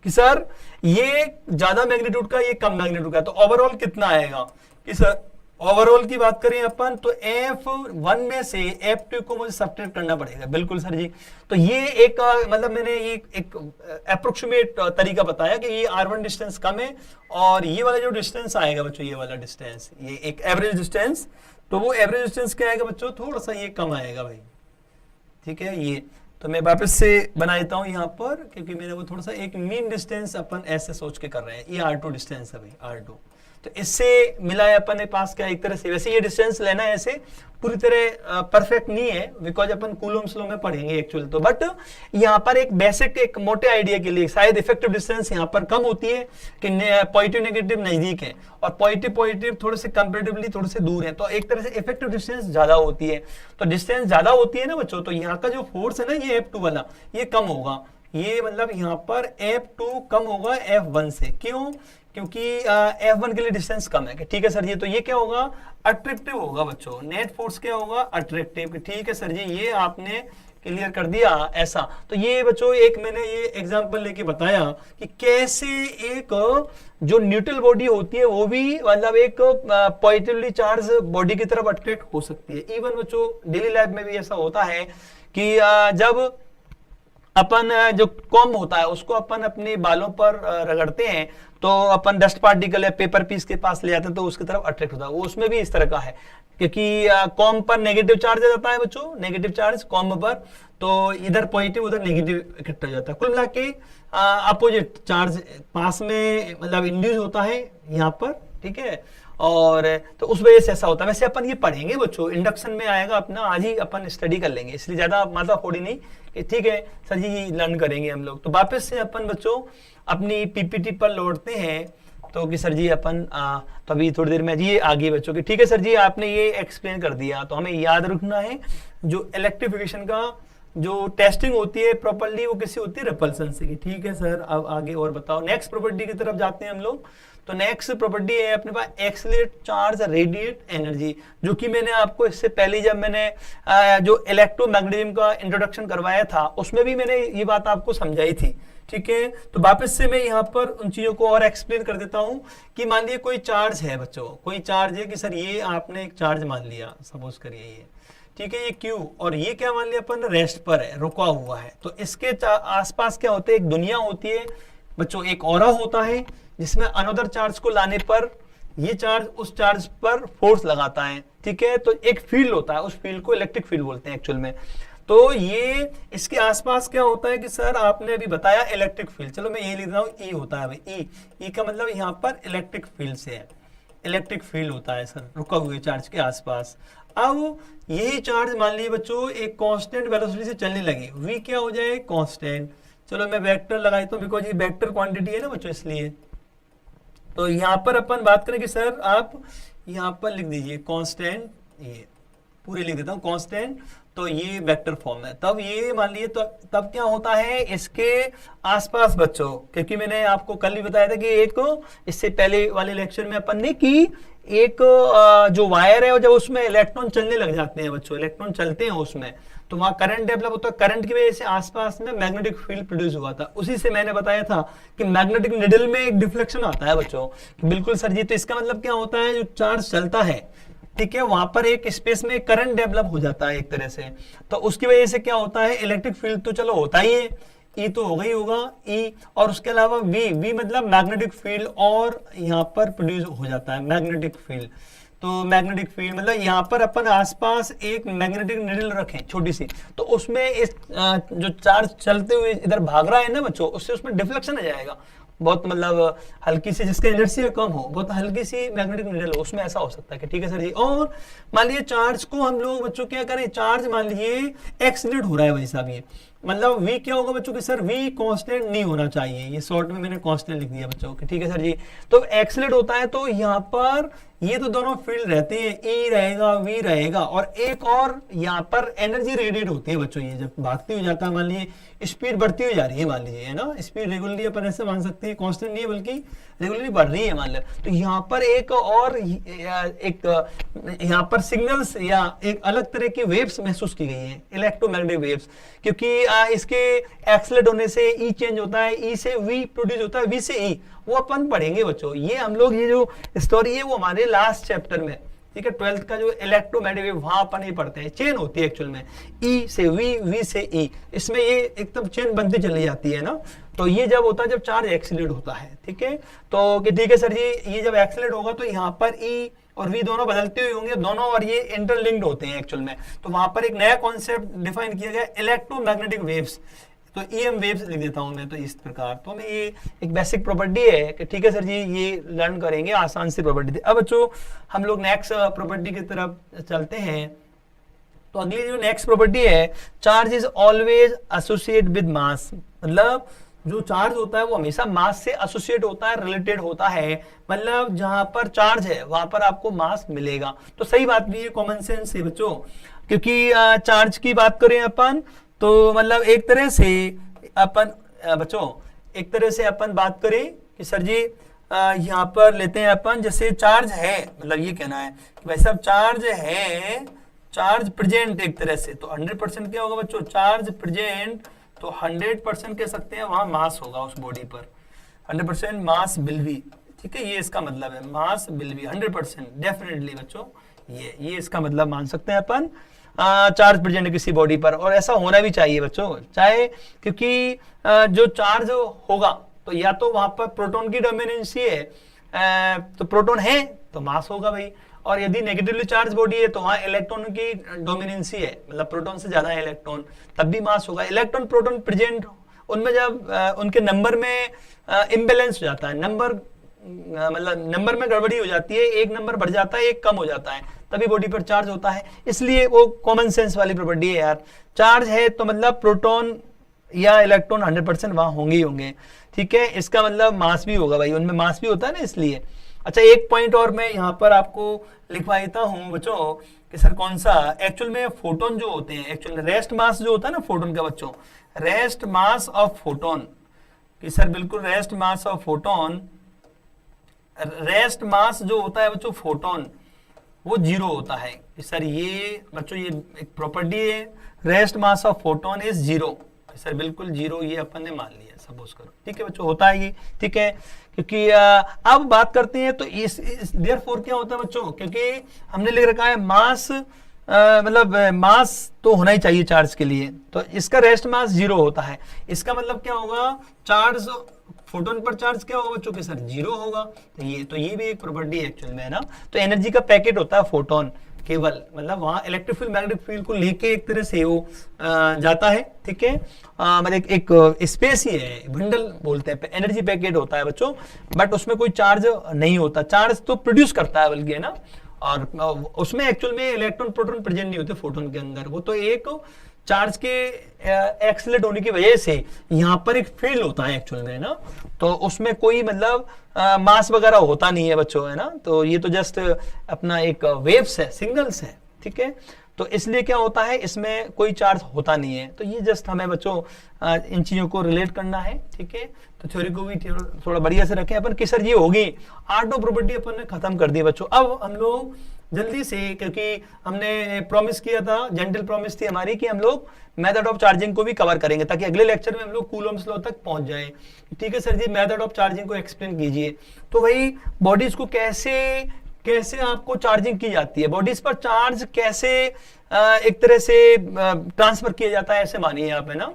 कि सर ये ज्यादा मैग्नीट्यूड का, ये कम मैग्नीट्यूड का, तो ओवरऑल कितना आएगा कि सर ओवरऑल की बात करें अपन तो F1 में से F2 को मुझे सब्ट्रैक्ट करना पड़ेगा। बिल्कुल सर जी, तो ये एक मतलब मैंने ये एक अप्रोक्सीमेट तरीका बताया कि ये R1 डिस्टेंस कम है, और ये वाला जो डिस्टेंस आएगा बच्चों, ये वाला डिस्टेंस, ये एक एवरेज डिस्टेंस, तो वो एवरेज डिस्टेंस क्या आएगा बच्चों, थोड़ा सा ये कम आएगा भाई। ठीक है, ये तो मैं वापस से बना देता हूं यहाँ पर, क्योंकि मैंने वो थोड़ा सा एक मीन डिस्टेंस अपन ऐसे सोच के कर रहे हैं, ये R2 डिस्टेंस है भाई, R2। तो इससे मिला है अपन ने पास क्या एक तरह से, वैसे ये डिस्टेंस लेना है ऐसे पूरी तरह परफेक्ट नहीं है, बिकॉज अपन कूलम्स लॉ में पढ़ेंगे एक्चुअल तो, बट यहाँ पर एक बेसिक एक मोटे आइडिया के लिए शायद इफेक्टिव डिस्टेंस यहाँ पर कम होती है कि पॉजिटिव नेगेटिव नजदीक है, और पॉजिटिव थोड़े से कंपेरेटिवली थोड़े से दूर है, तो एक तरह से इफेक्टिव डिस्टेंस ज्यादा होती है। तो डिस्टेंस ज्यादा होती है ना बच्चों, तो यहाँ का जो फोर्स है ना ये F2 वाला ये कम होगा, ये मतलब यहाँ पर F2 कम होगा F1 से। क्यों? क्योंकि F1 के लिए डिस्टेंस कम है। ठीक है सर जी, तो ये क्या होगा, अट्रैक्टिव होगा बच्चों, नेट फोर्स क्या होगा, अट्रैक्टिव। ठीक है सर जी, ये आपने क्लियर कर दिया ऐसा। तो ये बच्चों एक मैंने ये एग्जांपल लेके बताया कि कैसे एक जो न्यूट्रल बॉडी होती है वो भी मतलब एक पॉजिटिवली चार्ज बॉडी की तरफ अट्रैक्ट हो सकती है। इवन बच्चों डेली लाइफ में भी ऐसा होता है कि जब अपन जो कॉम्ब होता है उसको अपन अपने बालों पर रगड़ते हैं, तो अपन डस्ट पार्टिकल या पेपर पीस के पास ले जाते हैं तो उसकी तरफ अट्रैक्ट होता है, वो उसमें भी इस तरह का है, क्योंकि कॉम्ब पर नेगेटिव चार्ज आ जाता है बच्चों, नेगेटिव चार्ज कॉम्ब पर, तो इधर पॉजिटिव उधर नेगेटिव इकट्ठा हो जाता है। कुल मिला के अपोजिट चार्ज पास में मतलब इंड्यूस होता है यहाँ पर। ठीक है, और तो उस वजह से ऐसा होता है। वैसे अपन ये पढ़ेंगे बच्चों, इंडक्शन में आएगा अपना, आज ही अपन स्टडी कर लेंगे, इसलिए ज्यादा माथा फोड़ी नहीं कि ठीक है सर जी लर्न करेंगे हम लोग। तो वापस से अपन बच्चों अपनी पीपीटी पर लौटते हैं, तो कि सर जी अपन तो अभी थोड़ी देर में ये आगे बच्चों की। ठीक है सर जी, आपने ये एक्सप्लेन कर दिया, तो हमें याद रखना है जो इलेक्ट्रिफिकेशन का जो टेस्टिंग होती है प्रॉपर्ली वो कैसी होती है, रिपल्सन से। ठीक है सर, अब आगे और बताओ, नेक्स्ट प्रॉपर्टी की तरफ जाते हैं हम लोग। तो नेक्स्ट प्रॉपर्टी है अपने पास एक्सीलरेट चार्ज रेडिएट एनर्जी, जो कि मैंने आपको इससे पहले जब मैंने जो इलेक्ट्रोमैग्नेटिज्म का इंट्रोडक्शन करवाया था उसमें भी मैंने ये बात आपको समझाई थी। ठीक है, तो वापस से मैं यहाँ पर उन चीजों को और एक्सप्लेन कर देता हूँ कि मान लिया कोई चार्ज है बच्चों, कोई चार्ज है कि सर ये आपने एक चार्ज मान लिया, सपोज करिए ये, ठीक है, ये Q, और ये क्या मान लिया अपन, रेस्ट पर है, रुका हुआ है। तो इसके आसपास क्या होते हैं, एक दुनिया होती है बच्चों, एक ऑरा होता है जिसमें अनदर चार्ज को लाने पर ये चार्ज उस चार्ज पर फोर्स लगाता है। ठीक है, तो एक फील्ड होता है, उस फील्ड को इलेक्ट्रिक फील्ड बोलते हैं एक्चुअल में। तो ये इसके आसपास क्या होता है कि सर आपने अभी बताया इलेक्ट्रिक फील्ड, चलो मैं ये लिख रहा हूँ, ई होता है भाई, ई का मतलब यहाँ पर इलेक्ट्रिक फील्ड से है, इलेक्ट्रिक फील्ड होता है सर रुका हुए चार्ज के आसपास। अब यही चार्ज मान लीजिए बच्चों एक कांस्टेंट वेलोसिटी से चलने लगे, v क्या हो जाए कांस्टेंट, चलो मैं वेक्टर लगाता हूँ बिकॉज ये वेक्टर क्वांटिटी है ना बच्चों इसलिए। तो यहाँ पर अपन बात करें कि सर आप यहाँ पर लिख दीजिए कांस्टेंट, ये पूरे लिख देता हूँ कांस्टेंट, तो ये वेक्टर फॉर्म है। तब ये मान लिए तो तब क्या होता है इसके आसपास बच्चों, क्योंकि मैंने आपको कल भी बताया था कि एक इससे पहले वाले लेक्चर में अपन ने की एक जो वायर है और जब उसमें इलेक्ट्रॉन चलने लग जाते हैं बच्चों, इलेक्ट्रॉन चलते हैं उसमें, तो वहां करंट डेवलप होता है, करंट की वजह से आसपास में मैग्नेटिक फील्ड प्रोड्यूस हुआ था। उसी से मैंने बताया था कि मैग्नेटिक निडल में एक डिफ्लेक्शन आता है बच्चों। बिल्कुल सर जी, तो इसका मतलब क्या होता है जो चार्ज चलता है, ठीक है, वहां पर एक स्पेस में करंट डेवलप हो जाता है एक तरह से, तो उसकी वजह से क्या होता है इलेक्ट्रिक फील्ड तो चलो होता ही है, ई तो होगा ही होगा ई, और उसके अलावा वी मतलब मैग्नेटिक फील्ड और यहाँ पर प्रोड्यूस हो जाता है मैग्नेटिक फील्ड। तो मैग्नेटिक फील्ड मतलब यहाँ पर अपन आसपास एक मैग्नेटिक निडल रखें छोटी सी, तो उसमें इस जो चार्ज चलते हुए इधर भाग रहा है ना बच्चों, उससे उसमें डिफ्लेक्शन आ जाएगा बहुत, मतलब हल्की सी, जिसका इनर्शिया कम हो, बहुत हल्की सी मैग्नेटिक निडल हो, उसमें ऐसा हो सकता है कि ठीक है सर जी। और मान लीजिए चार्ज को हम लोग बच्चों क्या करें, चार्ज मान लीजिए एक्सीलरेट हो रहा है भाई साहब, ये मतलब v क्या होगा बच्चों कि सर v कांस्टेंट नहीं होना चाहिए, ये शॉर्ट में मैंने कांस्टेंट लिख दिया बच्चों के, ठीक है सर जी। तो एक्सीलरेट होता है तो यहाँ पर ये तो दोनों फील्ड रहते हैं, E रहेगा V रहेगा, और एक और यहाँ पर एनर्जी रेडिएट होती है बच्चों, ये जब भागती हो जाता है मान लीजिए स्पीड बढ़ती हुई जा रही है मान लीजिए, है ना, स्पीड रेगुलरली अपन ऐसे मान सकते हैं, कांस्टेंट नहीं है बल्कि रेगुलरली बढ़ रही है मान लो। तो यहाँ पर एक और एक यहाँ पर सिग्नल्स या एक अलग तरह की वेव्स महसूस की गई है, इलेक्ट्रोमैग्नेटिक वेव्स, क्योंकि इसके एक्सीलरेट होने से ई चेंज होता है, ई से वी प्रोड्यूस होता है, वी से ई, वो अपन पढ़ेंगे बच्चों। ये हम लोग ये जो स्टोरी है वो हमारे लास्ट चैप्टर में, ठीक है, 12th का जो इलेक्ट्रोमैग्नेटिक वेव वहां अपन ही पढ़ते हैं, चेन होती है एक्चुअल में, ई से वी, वी से ई, इसमें ये एकदम चेन बनती चली जाती है ना। तो ये जब होता है जब चार्ज एक्सीलरेट होता है, ठीक है, तो कि ठीक है सर जी, ये जब एक्सीलरेट होगा तो यहाँ पर ई और v दोनों बदलते हुए होंगे दोनों, और ये इंटरलिंक्ड होते हैं एक्चुअल में। तो वहां पर एक नया कॉन्सेप्ट डिफाइन किया गया इलेक्ट्रोमैग्नेटिक वेव्स, तो ईएम वेव्स लिख देता हूं मैं तो इस प्रकार। तो मैं ये एक बेसिक प्रॉपर्टी है कि ठीक है सर जी, ये लर्न करेंगे, आसान सी प्रॉपर्टी थी। अब बच्चों हम लोग नेक्स्ट प्रॉपर्टी की तरफ चलते हैं। तो अगली जो नेक्स्ट प्रॉपर्टी है, charge is always associate with mass, मतलब जो चार्ज होता है वो हमेशा मास से एसोसिएट होता है, रिलेटेड होता है, मतलब जहां पर चार्ज है वहां पर आपको मास मिलेगा। तो सही बात भी है, कॉमन सेंस है बच्चों, क्योंकि चार्ज की बात करें अपन तो मतलब एक तरह से अपन बच्चों एक तरह से अपन बात करें कि सर जी यहाँ पर लेते हैं अपन, जैसे चार्ज है, मतलब ये कहना है कि भाई साहब चार्ज है, चार्ज प्रेजेंट एक तरह से, तो 100% क्या होगा बच्चों, चार्ज प्रेजेंट, तो 100% कह सकते हैं वहां मास होगा उस बॉडी पर, 100% मास विल बी, ठीक है, ये इसका मतलब है, मास विल बी 100% डेफिनेटली बच्चों, ये इसका मतलब मान सकते हैं अपन चार्ज प्रेजेंट किसी बॉडी पर, और ऐसा होना भी चाहिए बच्चों, चाहे क्योंकि जो चार्ज होगा तो या तो वहां पर प्रोटॉन की डोमिनेंसी है, तो प्रोटॉन है तो मास होगा भाई, और यदि नेगेटिवली चार्ज बॉडी है तो वहां इलेक्ट्रॉन की डोमिनेंसी है, मतलब प्रोटॉन से ज्यादा है इलेक्ट्रॉन, तब भी मास होगा। इलेक्ट्रॉन प्रोटॉन प्रेजेंट उनमें जब उनके नंबर में इम्बैलेंस हो जाता है, नंबर मतलब नंबर में गड़बड़ी हो जाती है, एक नंबर बढ़ जाता है एक कम हो जाता है, तभी बॉडी पर चार्ज होता है। इसलिए वो कॉमन सेंस वाली प्रॉपर्टी है यार, चार्ज है तो मतलब प्रोटॉन या इलेक्ट्रॉन 100% वहां होंगे ही होंगे, ठीक है, इसका मतलब मास भी होगा भाई, उनमें मास भी होता है ना इसलिए। अच्छा एक पॉइंट और मैं यहाँ पर आपको लिखवा देता हूँ बच्चों कि सर कौन सा, एक्चुअल में फोटोन जो होते हैं, एक्चुअल रेस्ट मास जो होता है ना फोटोन का बच्चों, रेस्ट मास ऑफ फोटोन, कि सर बिल्कुल rest mass of photon, rest mass जो होता है बच्चों फोटोन वो 0 होता है, सर ये बच्चों ये एक प्रॉपर्टी है, rest mass of photon is 0, sir बिल्कुल 0, ये अपन ने मान लिया सपोज करो, ठीक है बच्चों, होता है ये, ठीक है, क्योंकि अब बात करते हैं तो इस देयरफॉर क्या होता है बच्चों, क्योंकि हमने लिख रखा है मास, मतलब मास तो होना ही चाहिए चार्ज के लिए, तो इसका रेस्ट मास 0 होता है, इसका मतलब क्या होगा, चार्ज फोटोन पर चार्ज क्या होगा बच्चों के सर 0 होगा, तो ये भी एक प्रॉपर्टी है एक्चुअल में, है ना। तो एनर्जी का पैकेट होता है फोटोन, केवल, मतलब वहां इलेक्ट्रिक फील्ड मैग्नेटिक फील्ड को लेके एक तरह से वो जाता है, ठीक है। मतलब एक स्पेस ही है, बंडल बोलते हैं, एनर्जी पैकेट होता है बच्चों, बट उसमें कोई चार्ज नहीं होता, चार्ज तो प्रोड्यूस करता है बल्कि, है ना। और उसमें एक्चुअल में इलेक्ट्रॉन प्रोटॉन प्रेजेंट नहीं होते फोटोन के अंदर, वो तो एक चार्ज के एक्सीलरेट होने की वजह से यहाँ पर एक फील्ड होता है एक्चुअल में, ना। तो उसमें कोई मतलब मास वगैरह होता नहीं है बच्चों, है ना। तो ये तो जस्ट अपना एक वेव्स है, सिग्नल्स है, ठीक है। तो इसलिए क्या होता है, इसमें कोई चार्ज होता नहीं है। तो ये जस्ट हमें बच्चों इन चीजों को रिलेट करना है, ठीक है। तो थ्योरी को भी थोड़ा बढ़िया से रखें अपन कि सर ये होगी, आर्ट ऑफ प्रॉपर्टी अपन ने खत्म कर दी बच्चों। अब हम लोग जल्दी से, क्योंकि हमने प्रॉमिस किया था, जेंटल प्रॉमिस थी हमारी कि हम लोग मेथड ऑफ चार्जिंग को भी कवर करेंगे, ताकि अगले लेक्चर में हम लोग कूलम्ब्स लॉ तक पहुंच जाए। ठीक है सर जी, मेथड ऑफ चार्जिंग को एक्सप्लेन कीजिए। तो भाई बॉडीज को कैसे आपको चार्जिंग की जाती है, बॉडीज पर चार्ज कैसे एक तरह से ट्रांसफर किया जाता है, ऐसे मानिए आप, है ना।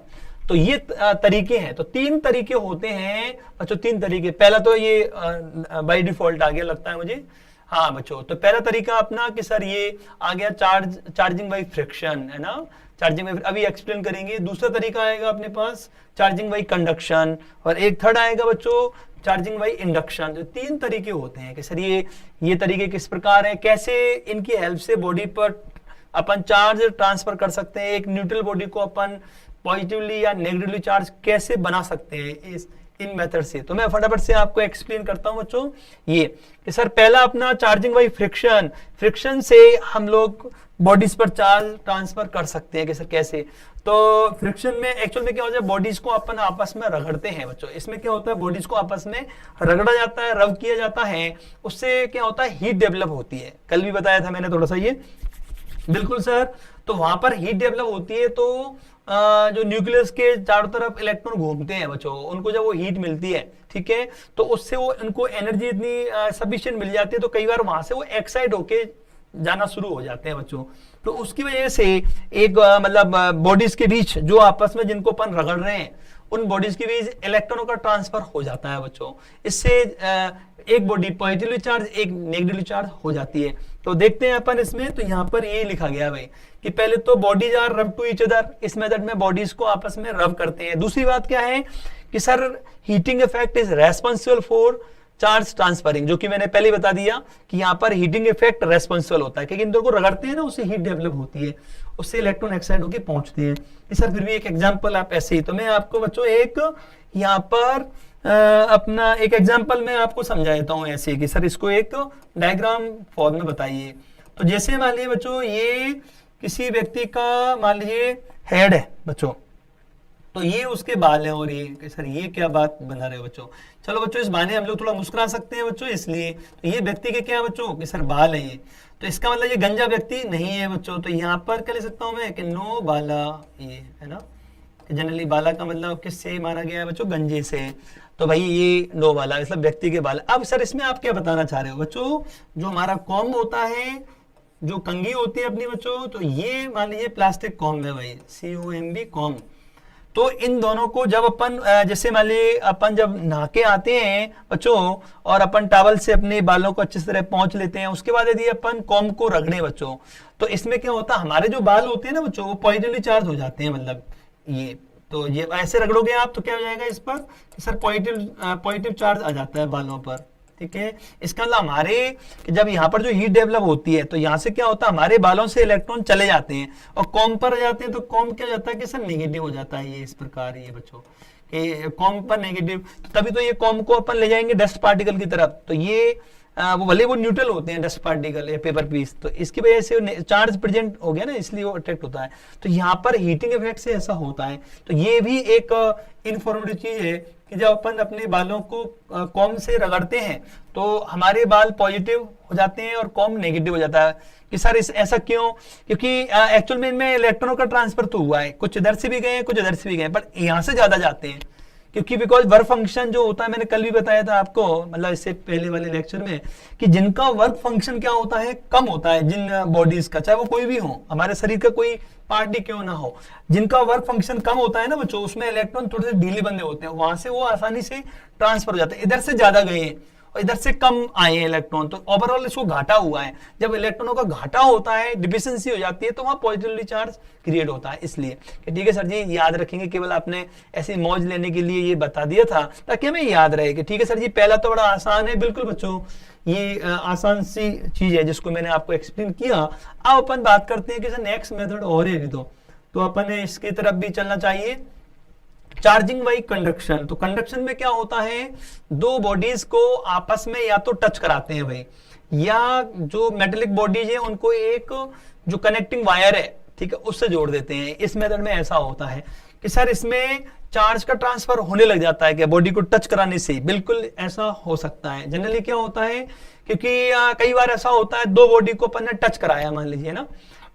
तो ये तरीके हैं, तो 3 तरीके होते हैं बच्चों, 3 तरीके। पहला तो ये बाय डिफॉल्ट आ गया लगता है मुझे, हाँ बच्चों। तो पहला तरीका अपना कि सर ये आ गया चार्जिंग बाय फ्रिक्शन, है ना, चार्जिंग बाय, अभी एक्सप्लेन करेंगे। दूसरा तरीका आएगा अपने पास चार्जिंग बाय कंडक्शन, और एक थर्ड आएगा बच्चों चार्जिंग बाय इंडक्शन। जो 3 तरीके होते हैं कि सर ये तरीके किस प्रकार है, कैसे इनकी हेल्प से बॉडी पर अपन चार्ज ट्रांसफर कर सकते हैं, एक न्यूट्रल बॉडी को अपन पॉजिटिवली या नेगेटिवली चार्ज कैसे बना सकते हैं इन मेथड से। तो मैं फटाफट से आपको एक्सप्लेन करता हूं बच्चों। ये कि सर पहला अपना चार्जिंग बाय फ्रिक्शन से हम लोग बॉडीज पर चार्ज ट्रांसफर कर सकते हैं कि सर कैसे। तो फ्रिक्शन में एक्चुअल में क्या होता है, बॉडीज को अपन आपस में रगड़ते हैं बच्चों। इसमें क्या होता है, बॉडीज को आपस में रगड़ा जाता है, रब किया जाता है, उससे क्या होता है, हीट डेवलप होती है। कल भी बताया था मैंने थोड़ा सा ये, बिल्कुल सर। तो वहां पर हीट डेवलप होती है, तो जो न्यूक्लियस के चारों तरफ इलेक्ट्रॉन घूमते हैं बच्चों, उनको जब वो हीट मिलती है, ठीक है, तो उससे वो उनको एनर्जी इतनी सफिशिएंट मिल जाती है, तो कई बार वहां से वो एक्साइट होके जाना शुरू हो जाते हैं बच्चों। तो उसकी वजह से एक मतलब बॉडीज के बीच जो आपस में जिनको अपन रगड़ रहे हैं, उन बॉडीज के बीच इलेक्ट्रॉनों का ट्रांसफर हो जाता है बच्चों। इससे एक बॉडी पॉजिटिवली चार्ज, एक नेगेटिवली चार्ज हो जाती है। तो देखते हैं अपन इसमें, तो यहाँ पर ये लिखा गया भाई कि पहले तो बॉडीज आर रब टू ईच अदर, इस मेथड में बॉडीज को आपस में रब करते हैं। दूसरी बात क्या है कि sir heating effect is responsible for charge transferring, जो कि मैंने पहले बता दिया कि यहाँ पर हीटिंग इफेक्ट रेस्पॉन्सिबल होता है, क्योंकि इन दोनों को रगड़ते हैं ना, उससे हीट डेवलप होती है, उससे इलेक्ट्रॉन एक्साइड होकर पहुंचते हैं। सर फिर भी एक एग्जांपल आप ऐसे ही, तो मैं आपको बच्चों एक यहाँ पर अपना एक एग्जांपल मैं आपको समझा देता हूँ ऐसे कि सर इसको एक डायग्राम फॉर्म में बताइए। तो जैसे मान लीजिए बच्चों ये किसी व्यक्ति का मान लीजिए हेड है बच्चों, तो ये उसके बाल हैं, और ये सर ये क्या बात बना रहे हो बच्चों। चलो बच्चों इस बहाने हम लोग थोड़ा मुस्कुरा सकते हैं बच्चों, इसलिए तो ये व्यक्ति के क्या बच्चों कि सर बाल है ये, तो इसका मतलब ये गंजा व्यक्ति नहीं है बच्चों। तो यहाँ पर क्या ले सकता हूँ मैं कि नो बाला, ये है ना, जनरली बाला का मतलब किससे मारा गया है बच्चों, गंजे से। तो भाई ये नो बाला मतलब व्यक्ति के बाल। अब सर इसमें आप क्या बताना चाह रहे हो बच्चों, जो हमारा कॉम्ब होता है, जो कंघी होती है अपनी बच्चों, तो ये मान लीजिए प्लास्टिक कॉम्ब है भाई, COMB कॉम्ब। तो इन दोनों को जब अपन जैसे मान लीजिए अपन जब नहा के आते हैं बच्चों, और अपन टॉवल से अपने बालों को अच्छी तरह पोंछ लेते हैं, उसके बाद यदि अपन कॉम्ब को रगड़े बच्चों, तो इसमें क्या होता है, हमारे जो बाल होते हैं ना बच्चों, वो पॉजिटिवली चार्ज हो जाते हैं, मतलब ये, तो ये ऐसे रगड़ोगे आप तो क्या हो जाएगा इस पर कि सर पॉजिटिव चार्ज आ जाता है बालों पर, ठीक है। इसका मतलब हमारे कि जब यहाँ पर जो हीट डेवलप होती है, तो यहाँ से क्या होता है, हमारे बालों से इलेक्ट्रॉन चले जाते हैं और कॉम्ब पर आ जाते हैं, तो कॉम्ब क्या हो जाता है कि सर नेगेटिव हो जाता है, ये इस प्रकार ये बच्चों कि कॉम्ब पर नेगेटिव, तभी तो ये कॉम्ब को अपन ले जाएंगे डस्ट पार्टिकल की तरफ, तो ये वो भले वो न्यूट्रल होते हैं डस्ट पार्टिकल या पेपर पीस, तो इसकी वजह से चार्ज प्रेजेंट हो गया ना, इसलिए वो अट्रैक्ट होता है। तो यहाँ पर हीटिंग इफेक्ट से ऐसा होता है। तो ये भी एक इन्फॉर्मेटिव चीज है कि जब अपन अपने बालों को कॉम्ब से रगड़ते हैं, तो हमारे बाल पॉजिटिव हो जाते हैं और कॉम्ब नेगेटिव हो जाता है। कि सर ऐसा क्यों, क्योंकि एक्चुअल में इनमें इलेक्ट्रॉनों का ट्रांसफर तो हुआ है, कुछ इधर से भी गए, कुछ इधर से भी गए, पर यहाँ से ज्यादा जाते हैं, क्योंकि बिकॉज वर्क फंक्शन जो होता है, मैंने कल भी बताया था आपको, मतलब इससे पहले वाले लेक्चर में, कि जिनका वर्क फंक्शन क्या होता है, कम होता है, जिन बॉडीज का, चाहे वो कोई भी हो, हमारे शरीर का कोई पार्ट ही क्यों ना हो, जिनका वर्क फंक्शन कम होता है ना बच्चों, उसमें इलेक्ट्रॉन थोड़े से ढीले बंधे होते हैं, वहां से वो आसानी से ट्रांसफर हो जाते हैं। इधर से ज्यादा गए और इधर से कम आए हैं इलेक्ट्रॉन, तो ओवरऑल इसको घाटा हुआ है। जब इलेक्ट्रॉनों का घाटा होता है, डिफिशिएंसी हो जाती है, तो वहां पॉजिटिवली चार्ज क्रिएट होता है। इसलिए ठीक है सर जी, याद रखेंगे, केवल आपने ऐसी मौज लेने के लिए ये बता दिया था ताकि हमें याद रहे कि ठीक है सर जी, पहला तो बड़ा आसान है, बिल्कुल बच्चों, ये आसान सी चीज है जिसको मैंने आपको एक्सप्लेन किया। अब अपन बात करते हैं कि सर नेक्स्ट मेथड और है तो अपन इसकी तरफ भी चलना चाहिए। Charging by conduction. तो कंडक्शन में क्या होता है, दो बॉडीज को आपस में या तो टच कराते हैं भाई, या जो मेटेलिक बॉडीज है उनको एक जो कनेक्टिंग वायर है, ठीक है, उससे जोड़ देते हैं। इस मेथड में ऐसा होता है कि सर इसमें चार्ज का ट्रांसफर होने लग जाता है क्या बॉडी को टच कराने से? बिल्कुल ऐसा हो सकता है। जनरली क्या होता है, क्योंकि कई बार ऐसा होता है, दो बॉडी को अपन ने टच कराया मान लीजिए ना,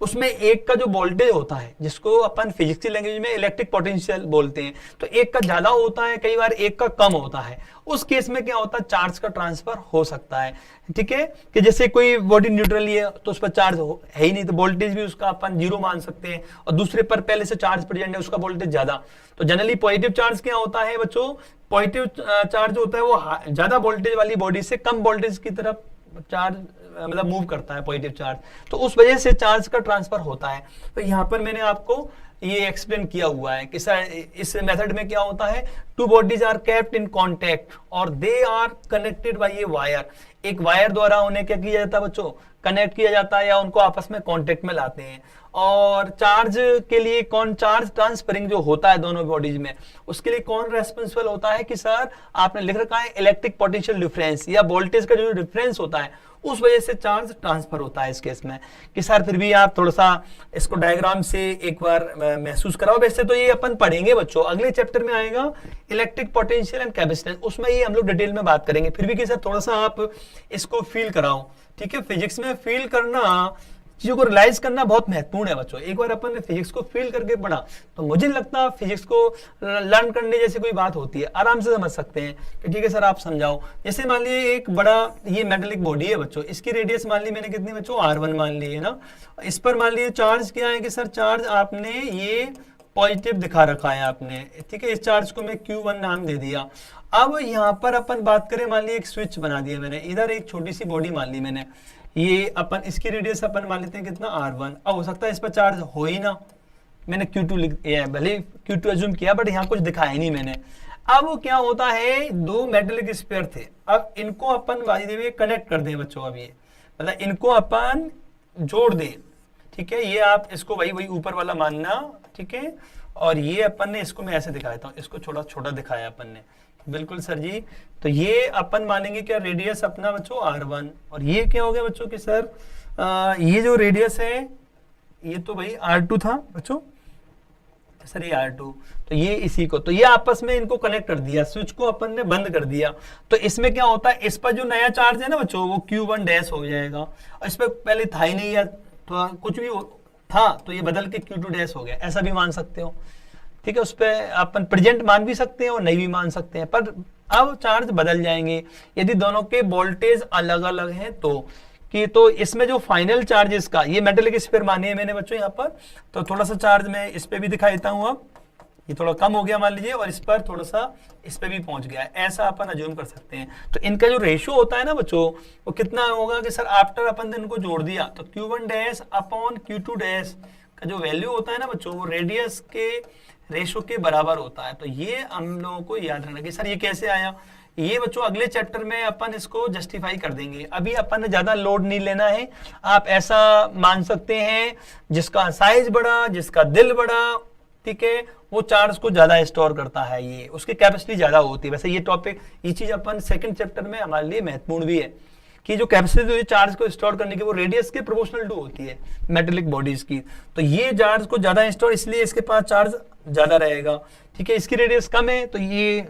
उसमें एक का जो वोल्टेज होता है, जिसको अपन फिजिक्स की लैंग्वेज में इलेक्ट्रिक पोटेंशियल बोलते हैं, तो एक का ज्यादा होता है, कई बार एक का कम होता है। उस केस में क्या होता है, चार्ज का ट्रांसफर हो सकता है। ठीक है, कि जैसे कोई बॉडी न्यूट्रली है तो उस पर चार्ज है ही नहीं, तो वोल्टेज भी उसका अपन जीरो मान सकते हैं, और दूसरे पर पहले से चार्ज प्रेजेंट है, उसका वोल्टेज ज्यादा। तो जनरली पॉजिटिव चार्ज क्या होता है बच्चों, पॉजिटिव चार्ज होता है वो ज्यादा वोल्टेज वाली बॉडी से कम वोल्टेज की तरफ चार्ज मतलब मूव करता है, पॉजिटिव चार्ज, तो उस वजह से चार्ज का ट्रांसफर होता है। तो यहाँ पर मैंने आपको ये एक्सप्लेन किया हुआ है कि सर इस मेथड में क्या होता है, two bodies are kept in contact और they are connected by a wire. एक वायर द्वारा उन्हें क्या किया जाता है बच्चों, कनेक्ट किया जाता है, या उनको आपस में कांटेक्ट में लाते हैं। और चार्ज के लिए कौन, चार्ज ट्रांसफरिंग जो होता है दोनों बॉडीज में, उसके लिए कौन रेस्पॉन्सिबल होता है कि सर आपने लिख रखा है इलेक्ट्रिक पोटेंशियल डिफरेंस, या वोल्टेज का जो डिफरेंस होता है उस वजह से चार्ज ट्रांसफर होता है। इस केस में कि सर फिर भी आप थोड़ा सा इसको डायग्राम से एक बार महसूस कराओ। वैसे तो ये अपन पढ़ेंगे बच्चों, अगले चैप्टर में आएगा इलेक्ट्रिक पोटेंशियल एंड कैपेसिटेंस, उसमें ये हम लोग डिटेल में बात करेंगे। फिर भी कि सर थोड़ा सा आप इसको फील कराओ। ठीक है, फिजिक्स में फील करना, चीजों को रियलाइज करना बहुत महत्वपूर्ण है बच्चों। एक बार अपन ने फिजिक्स को फील करके पढ़ा तो मुझे लगता फिजिक्स को लर्न करने जैसी कोई बात होती है, आराम से समझ सकते हैं कि ठीक है सर आप समझाओ। जैसे मान लीजिए एक बड़ा ये मेटेलिक बॉडी है बच्चों, इसकी रेडियस मान ली मैंने कितनी बच्चों, R1 मान ली है ना। इस पर मान लीजिए चार्ज क्या है कि सर चार्ज आपने ये पॉजिटिव दिखा रखा है आपने, ठीक है, इस चार्ज को मैं Q1 नाम दे दिया। अब यहाँ पर अपन बात करें, मान ली एक स्विच बना दिया मैंने, इधर एक छोटी सी बॉडी मान ली मैंने, ये अपन इसकी रेडियस अपन मान लेते हैं कितना, R1। अब हो सकता है इस पर चार्ज हो ही ना, मैंने Q2 लिख, भले Q2 एज्यूम किया बट यहाँ कुछ दिखाया नहीं मैंने। अब क्या होता है, दो मेटेलिक स्फीयर थे, अब इनको अपन बाय द वे कनेक्ट कर दें बच्चों। अब ये मतलब इनको अपन जोड़ दें, ठीक है, ये आप इसको वही ऊपर वाला मानना, ठीक है, और ये अपन ने इसको मैं ऐसे दिखाया था, इसको छोटा छोटा दिखाया अपन ने, बिल्कुल सर जी। तो ये अपन मानेंगे क्या, रेडियस अपना बच्चों R1, और ये क्या हो गया बच्चों कि सर ये जो रेडियस है ये तो भाई R2 था बच्चों, सर ये R2, तो ये इसी को, तो ये आपस में इनको कनेक्ट कर दिया, स्विच को अपन ने बंद कर दिया। तो इसमें क्या होता है, इस पर जो नया चार्ज है ना बच्चों वो Q1 डैश हो जाएगा, और इस पर पहले था ही नहीं, या तो कुछ भी था तो ये बदल के Q2 डैश हो गया, ऐसा भी मान सकते हो। ठीक है, उस पर अपन प्रेजेंट मान भी सकते हैं और नहीं भी मान सकते हैं, पर अब चार्ज बदल जाएंगे यदि दोनों के वोल्टेज अलग अलग हैं तो इसमें जो फाइनल चार्ज इसका, ये मेटेलिक स्फीयर मानी है मैंने बच्चों यहाँ पर, तो थोड़ा सा चार्ज मैं इस पे भी दिखा देता हूँ। अब ये थोड़ा कम हो गया मान लीजिए, और इस पर थोड़ा सा इस पे भी पहुंच गया, ऐसा अपन अज्यूम कर सकते हैं। तो इनका जो रेशियो होता है ना बच्चों, वो कितना होगा कि सर आफ्टर अपन ने इनको जोड़ दिया तो Q1 dash upon Q2 dash का जो वैल्यू होता है ना बच्चों, वो रेडियस के रेशो के बराबर होता है। तो ये हम लोगों को याद रखना कि सर ये कैसे आया, ये बच्चों अगले चैप्टर में अपन इसको जस्टिफाई कर देंगे। अभी अपन ने ज्यादा लोड नहीं लेना है, आप ऐसा मान सकते हैं जिसका साइज बड़ा, जिसका दिल बड़ा, ठीक है, वो चार्ज को ज्यादा स्टोर करता है, ये उसकी कैपेसिटी ज्यादा होती है। वैसे ये टॉपिक, ये चीज अपन सेकंड चैप्टर में हमारे लिए महत्वपूर्ण भी है कि जो कैपेसिटी होती है चार्ज को स्टोर करने की, वो रेडियस के प्रोपोर्शनल टू होती है मेटेलिक बॉडीज की। तो ये चार्ज को ज्यादा स्टोर, इसलिए इसके पास चार्ज ज्यादा रहेगा, ठीक है, इसकी रेडियस कम है तो ये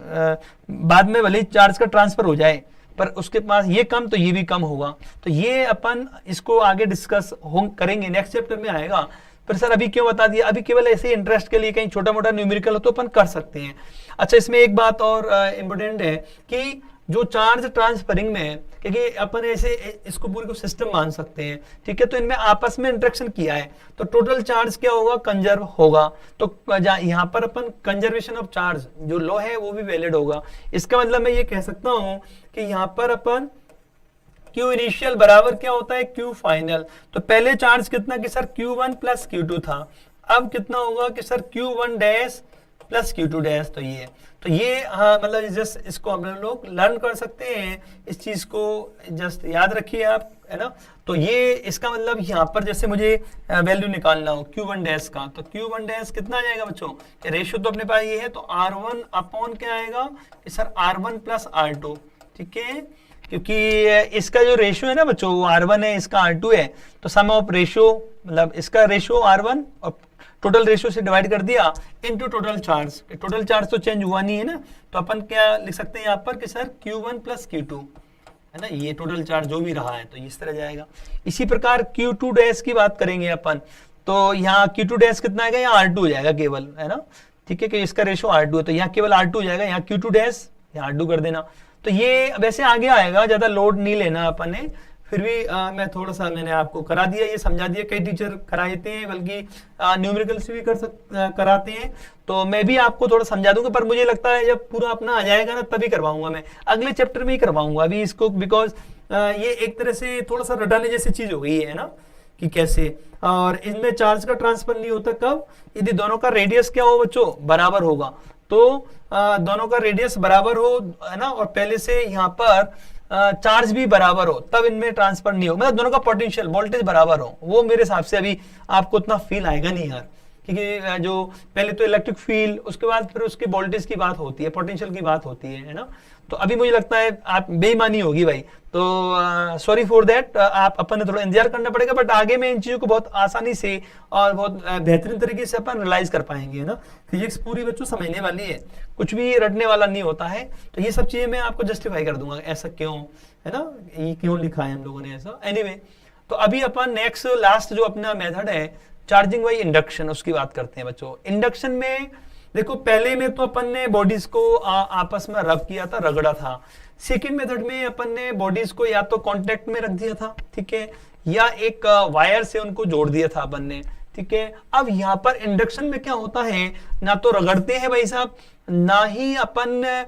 बाद में भले चार्ज का ट्रांसफर हो जाए, पर उसके पास ये कम तो ये भी कम होगा। तो ये अपन इसको आगे डिस्कस करेंगे, नेक्स्ट चैप्टर में आएगा। पर सर अभी क्यों बता दिया, अभी केवल ऐसे इंटरेस्ट के लिए, कहीं छोटा मोटा न्यूमेरिकल हो तो अपन कर सकते हैं। अच्छा, इसमें एक बात और इम्पोर्टेंट है कि जो चार्ज ट्रांसफरिंग में है, क्योंकि अपन ऐसे इसको पूरी को सिस्टम मान सकते हैं, ठीक है, तो इनमें आपस में इंटरेक्शन किया है तो टोटल चार्ज क्या होगा, कंजर्व होगा। तो यहाँ पर अपन कंजर्वेशन ऑफ चार्ज जो लॉ है वो भी वैलिड होगा। इसका मतलब मैं ये कह सकता हूं कि यहाँ पर अपन Q इनिशियल बराबर क्या होता है, Q फाइनल। तो पहले चार्ज कितना कि सर Q1 प्लस Q2 था, अब कितना होगा कि sir Q1 dash plus Q2 dash. तो ये हाँ मतलब जस्ट इसको हम लोग लर्न कर सकते हैं, इस चीज को जस्ट याद रखिए आप, है ना। तो ये इसका मतलब यहाँ पर जैसे मुझे वैल्यू निकालना हो Q1 डैश का, तो Q1 डैश कितना आ जाएगा बच्चों, रेशियो तो अपने पास ये है, तो R1 अपॉन क्या आएगा कि सर R1 प्लस R2, ठीक है, क्योंकि इसका जो रेशियो है ना बच्चों वो R1 है, इसका R2 है, तो सम ऑफ रेशियो मतलब इसका रेशियो R1 और टोटल रेशियो से डिवाइड कर दिया into total charge. Total charge तो चेंज हुआ नहीं है ना, तो अपन क्या लिख सकते हैं यहाँ पर कि सर Q1 प्लस Q2, है ना, ये टोटल चार्ज जो भी रहा है तो इस तरह जाएगा। इसी प्रकार Q2 डैश की बात करेंगे अपन, तो यहाँ Q2 डैश कितना आएगा, यहाँ R2 हो जाएगा केवल, है ना, ठीक है, कि इसका रेशियो R2 है तो यहाँ केवल R2 हो जाएगा, यहाँ Q2 डैश यहाँ R2 कर देना। तो ये वैसे आगे आएगा, ज्यादा लोड नहीं लेना अपन ने, फिर भी मैं थोड़ा सा मैंने आपको करा दिया, ये समझा दिया, कई टीचर कराते हैं बल्कि न्यूमेरिकल्स भी कराते हैं, तो मैं भी आपको थोड़ा समझा दूंगा, पर मुझे लगता है जब पूरा अपना आ जाएगा ना तभी करवाऊंगा, मैं अगले चैप्टर में ही करवाऊंगा अभी इसको, बिकॉज ये एक तरह से थोड़ा सा रटाने जैसी चीज हो गई है ना, कि कैसे, और इनमें चार्ज का ट्रांसफर नहीं होता कब, यदि दोनों का रेडियस क्या हो बच्चों, बराबर होगा। तो दोनों का रेडियस बराबर हो, है ना, और पहले से यहाँ पर चार्ज भी बराबर हो, तब इनमें ट्रांसफर नहीं हो, मतलब दोनों का पोटेंशियल वोल्टेज बराबर हो, वो मेरे हिसाब से अभी आपको उतना फील आएगा नहीं यार, क्योंकि जो पहले तो इलेक्ट्रिक फील्ड, उसके बाद फिर उसके वोल्टेज की बात होती है, पोटेंशियल की बात होती है ना। तो अभी मुझे लगता है आप बेईमानी होगी भाई, तो सॉरी फॉर दैट, आप अपन ने थोड़ा इंतजार करना पड़ेगा, बट आगे में इन चीजों को बहुत आसानी से और बहुत बेहतरीन तरीके से अपन रियलाइज कर पाएंगे, है ना। फिजिक्स पूरी बच्चों समझने वाली है, कुछ भी रटने वाला नहीं होता है, तो ये सब चीजें मैं आपको जस्टिफाई कर दूंगा, ऐसा क्यों, है ना, ये क्यों लिखा है हम लोगों ने ऐसा। एनीवे, तो अभी अपन नेक्स्ट लास्ट जो अपना मेथड है चार्जिंग बाई इंडक्शन, उसकी बात करते हैं बच्चों। इंडक्शन में देखो पहले में तो अपन ने बॉडीज को आपस में रब किया था, रगड़ा था। सेकेंड मेथड में अपन ने बॉडीज को या तो कांटेक्ट में रख दिया था, ठीक है, या एक वायर से उनको जोड़ दिया था अपन ने, ठीक है। अब यहाँ पर इंडक्शन में क्या होता है, ना तो रगड़ते हैं भाई साहब, ना ही अपन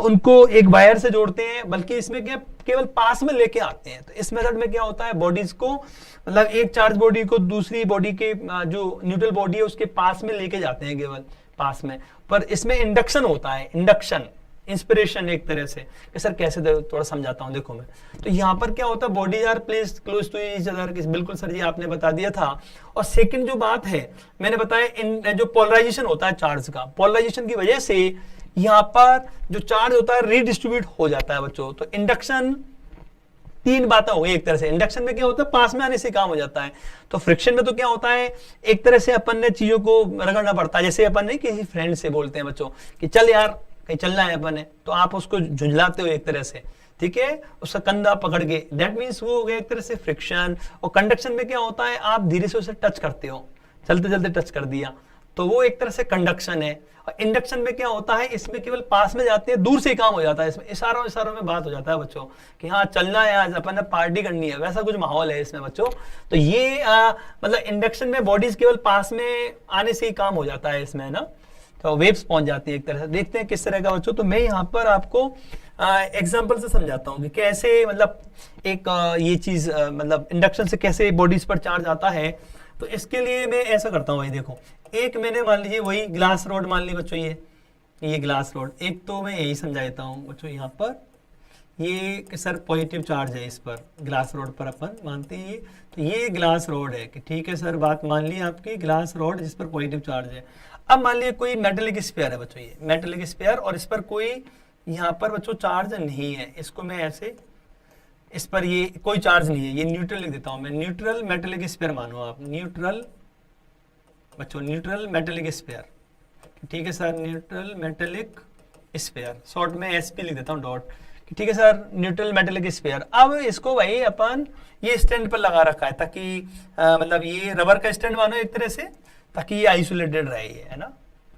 उनको एक वायर से जोड़ते हैं, बल्कि इसमें क्या केवल पास में लेके आते हैं। तो इस मेथड में क्या होता है, बॉडीज को मतलब एक चार्ज बॉडी को दूसरी बॉडी के जो न्यूट्रल बॉडी है उसके पास में लेके जाते हैं, केवल पास में, पर इसमें इंडक्शन होता है, इंडक्शन इंस्पिरेशन एक तरह से। कि सर कैसे, थोड़ा समझाता हूं, देखो मैं, तो यहाँ पर क्या होता है, bodies are placed close to each other, बिल्कुल सर जी आपने बता दिया था। और सेकंड जो बात है मैंने बताया, इन जो पोलराइजेशन होता है चार्ज का, पोलराइजेशन की वजह से यहाँ पर जो चार्ज होता है रीडिस्ट्रीब्यूट हो जाता है बच्चों। तो इंडक्शन तीन बातें हो गई एक तरह से, इंडक्शन में क्या होता है, पास में आने से काम हो जाता है। तो फ्रिक्शन में तो क्या होता है, एक तरह से अपन ने चीजों को रगड़ना पड़ता है, जैसे अपन नहीं किसी फ्रेंड से बोलते हैं बच्चों कि चल यार कहीं चलना है अपन ने, तो आप उसको झुंझलाते हो एक तरह से, ठीक है, उसका कंधा पकड़ के, दैट मीन्स वो हो गया एक तरह से फ्रिक्शन। और कंडक्शन में क्या होता है, आप धीरे से उसे टच करते हो, चलते चलते टच कर दिया, तो वो एक तरह से कंडक्शन है। और इंडक्शन में क्या होता है, इसमें केवल पास में जाते हैं, दूर से ही काम हो जाता है, इसमें इशारों इशारों में बात हो जाता है बच्चों कि हाँ चलना है आज, अपन ने पार्टी करनी है, वैसा कुछ माहौल है इसमें बच्चों। तो ये मतलब इंडक्शन में बॉडीज केवल पास में आने से ही काम हो जाता है इसमें, ना, तो वेव्स पहुंच जाती है एक तरह से। देखते हैं किस तरह का बच्चों, तो मैं यहाँ पर आपको एग्जाम्पल से समझाता हूँ कि कैसे मतलब एक ये चीज मतलब इंडक्शन से कैसे बॉडीज पर चार्ज आता है। तो इसके लिए मैं ऐसा करता हूँ भाई, देखो एक मैंने मान लीजिए वही ग्लास रॉड मान ली बच्चों, ये ग्लास रॉड, एक तो मैं यही समझा देता हूँ बच्चों, यहाँ पर ये सर पॉजिटिव चार्ज है इस पर, ग्लास रॉड पर अपन मानते हैं ये, तो ये ग्लास रॉड है कि ठीक है सर, बात मान ली आपकी, ग्लास रॉड जिस पर पॉजिटिव चार्ज है। अब मान लीजिए कोई मेटेलिक स्फीयर है बच्चों, ये मेटेलिक स्फीयर, और इस पर कोई यहाँ पर बच्चों चार्ज नहीं है, इसको मैं ऐसे, इस पर ये कोई चार्ज नहीं है, ये न्यूट्रल लिख देता हूँ मैं, न्यूट्रल मेटेलिक स्फीयर मानो आप, न्यूट्रल बच्चों, न्यूट्रल मेटेलिक स्फीयर, ठीक है sir, neutral metallic sphere, short में एसपी लिख देता हूँ डॉट, ठीक है सर, न्यूट्रल मेटेलिक स्फीयर। अब इसको भाई अपन ये स्टैंड पर लगा रखा है, ताकि मतलब ये रबर का स्टैंड मानो एक तरह से, ताकि ये आइसोलेटेड रहे, है ना,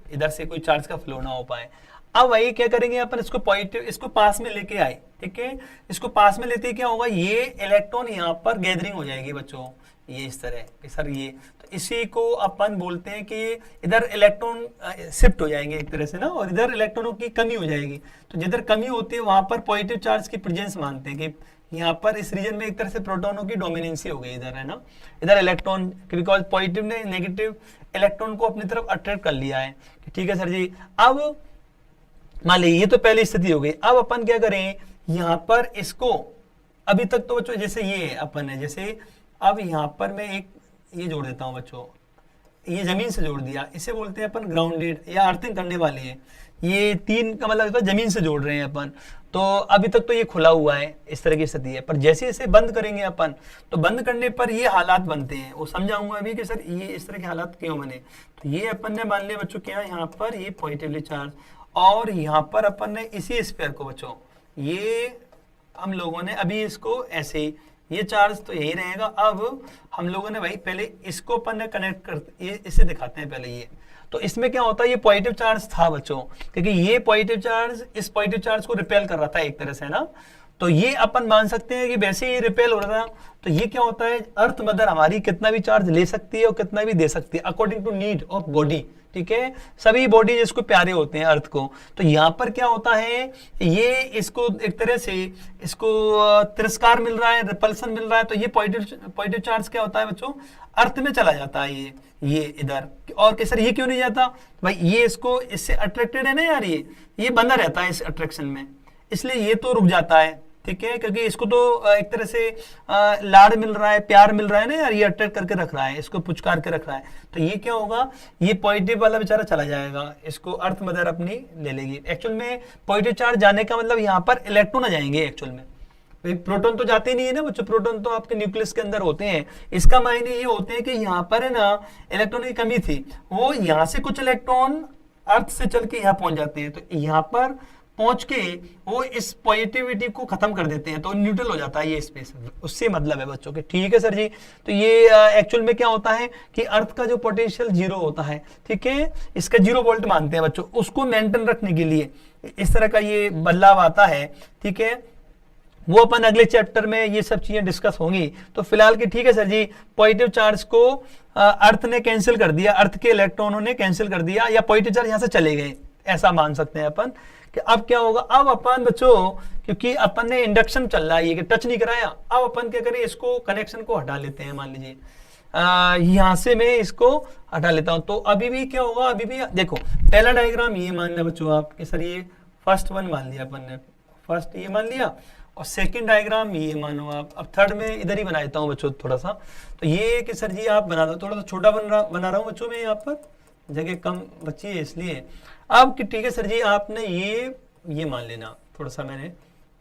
इधर से कोई चार्ज का फ्लो ना हो पाए। अब वही क्या करेंगे अपन, इसको पॉजिटिव, इसको पास में लेके आए, ठीक है, इसको पास में लेते क्या होगा, ये इलेक्ट्रॉन यहाँ पर गैदरिंग हो जाएगी बच्चों, ये इस तरह कि सर ये, तो इसी को अपन बोलते हैं कि इधर इलेक्ट्रॉन शिफ्ट हो जाएंगे एक तरह से ना, और इधर इलेक्ट्रॉनों की कमी हो जाएगी। तो जिधर कमी होती है वहां पर पॉजिटिव चार्ज की प्रेजेंस मानते हैं कि यहाँ पर इस रीजन में एक तरह से प्रोटॉनों की डोमिनेंसी हो गई इधर, है ना, इधर इलेक्ट्रॉन, बिकॉज पॉजिटिव ने नेगेटिव इलेक्ट्रॉन को अपनी तरफ अट्रैक्ट कर लिया है। ठीक है सर जी। अब मान लीजिए ये तो पहली स्थिति हो गई। अब अपन क्या करें, यहाँ पर इसको, अभी तक तो बच्चों जैसे ये अपन है, जैसे अब यहाँ पर मैं एक ये जोड़ देता हूँ बच्चों, ये जमीन से जोड़ दिया, इसे बोलते हैं अपन ग्राउंडेड या अर्थिंग करने वाले हैं। ये 3 का मतलब जमीन से जोड़ रहे हैं अपन। तो अभी तक तो ये खुला हुआ है, इस तरह की स्थिति है, पर जैसे इसे बंद करेंगे अपन, तो बंद करने पर ये हालात बनते हैं, वो समझाऊंगा अभी कि सर ये इस तरह के हालात क्यों बने। तो ये अपन ने मान लिया बच्चों क्या, यहाँ पर ये पॉजिटिवली चार्ज, और यहाँ पर अपन ने इसी स्फीयर को बच्चों, ये हम लोगों ने अभी इसको ऐसे ही, ये चार्ज तो यही रहेगा। अब हम लोगों ने भाई पहले इसको अपन ने कनेक्ट कर, ये इसे दिखाते हैं पहले ये। तो इसमें क्या होता है, ये पॉजिटिव चार्ज था बच्चों, क्योंकि ये पॉजिटिव चार्ज इस पॉजिटिव चार्ज को रिपेल कर रहा था एक तरह से ना। तो ये अपन मान सकते हैं कि वैसे ही रिपेल हो रहा था। तो ये क्या होता है, अर्थ मदर हमारी कितना भी चार्ज ले सकती है और कितना भी दे सकती है according to need of body. ठीक है, सभी बॉडी जिसको प्यारे होते हैं अर्थ को। तो यहाँ पर क्या होता है, ये इसको एक तरह से इसको तिरस्कार मिल रहा है, रिपल्सन मिल रहा है। तो ये पॉजिटिव चार्ज क्या होता है बच्चों, अर्थ में चला जाता है ये इधर। और कैसे ये क्यों नहीं जाता भाई, ये इसको इससे अट्रैक्टेड है ना यार, ये बंधा रहता है इस अट्रैक्शन में, इसलिए ये तो रुक जाता है। ठीक है, क्योंकि इसको तो एक तरह से लाड़ मिल रहा है, प्यार मिल रहा है ना यार, ये अट्रैक्ट करके रख रहा है, इसको पुचकार के रख रहा है। तो ये क्या होगा, ये पॉजिटिव वाला बेचारा चला जाएगा, इसको अर्थ मदर अपनी ले लेगी। एक्चुअल में पॉजिटिव चार्ज जाने का मतलब यहाँ पर इलेक्ट्रॉन आ जाएंगे एक्चुअल में, प्रोटॉन तो जाते नहीं है ना बच्चों, प्रोटॉन तो आपके न्यूक्लियस के अंदर होते हैं। इसका मायने ये होते हैं कि यहाँ पर है ना इलेक्ट्रॉन की कमी थी, वो यहाँ से कुछ इलेक्ट्रॉन अर्थ से चल के यहाँ पहुंच जाते हैं। तो यहाँ पर पहुंच के वो इस पॉजिटिविटी को खत्म कर देते हैं, तो न्यूट्रल हो जाता है ये स्पेस, उससे मतलब है बच्चों के। ठीक है सर जी। तो ये एक्चुअल में क्या होता है कि अर्थ का जो पोटेंशियल 0 होता है, ठीक है, इसका 0 वोल्ट मानते हैं बच्चों, उसको मेंटेन रखने के लिए इस तरह का ये बदलाव आता है। ठीक है, वो अपन अगले चैप्टर में ये सब चीजें डिस्कस होंगी। तो फिलहाल की ठीक है सर जी, पॉजिटिव चार्ज को अर्थ ने कैंसिल कर दिया, अर्थ के इलेक्ट्रॉनों ने कैंसिल कर दिया, या पॉजिटिव चार्ज यहाँ से चले गए, ऐसा मान सकते हैं अपन। कि अब क्या होगा, अब अपन बच्चों, क्योंकि अपन ने इंडक्शन चल रहा है, ये टच नहीं कराया, अब अपन क्या करें, इसको कनेक्शन को हटा लेते हैं। मान लीजिए यहां से मैं इसको हटा लेता हूं, तो अभी भी क्या होगा, अभी भी देखो पहला डायग्राम ये मान लिया बच्चों आप कि सर ये फर्स्ट वन मान लिया अपन ने, फर्स्ट ये मान लिया, और सेकंड डायग्राम ये मानो आप। अब थर्ड में इधर ही बनाता हूँ बच्चों थोड़ा सा। तो ये कि सर जी आप बना दो, थोड़ा सा छोटा बना रहा हूँ बच्चों में, यहाँ पर जगह कम बची है इसलिए। अब कि ठीक है सर जी, आपने ये मान लेना, थोड़ा सा मैंने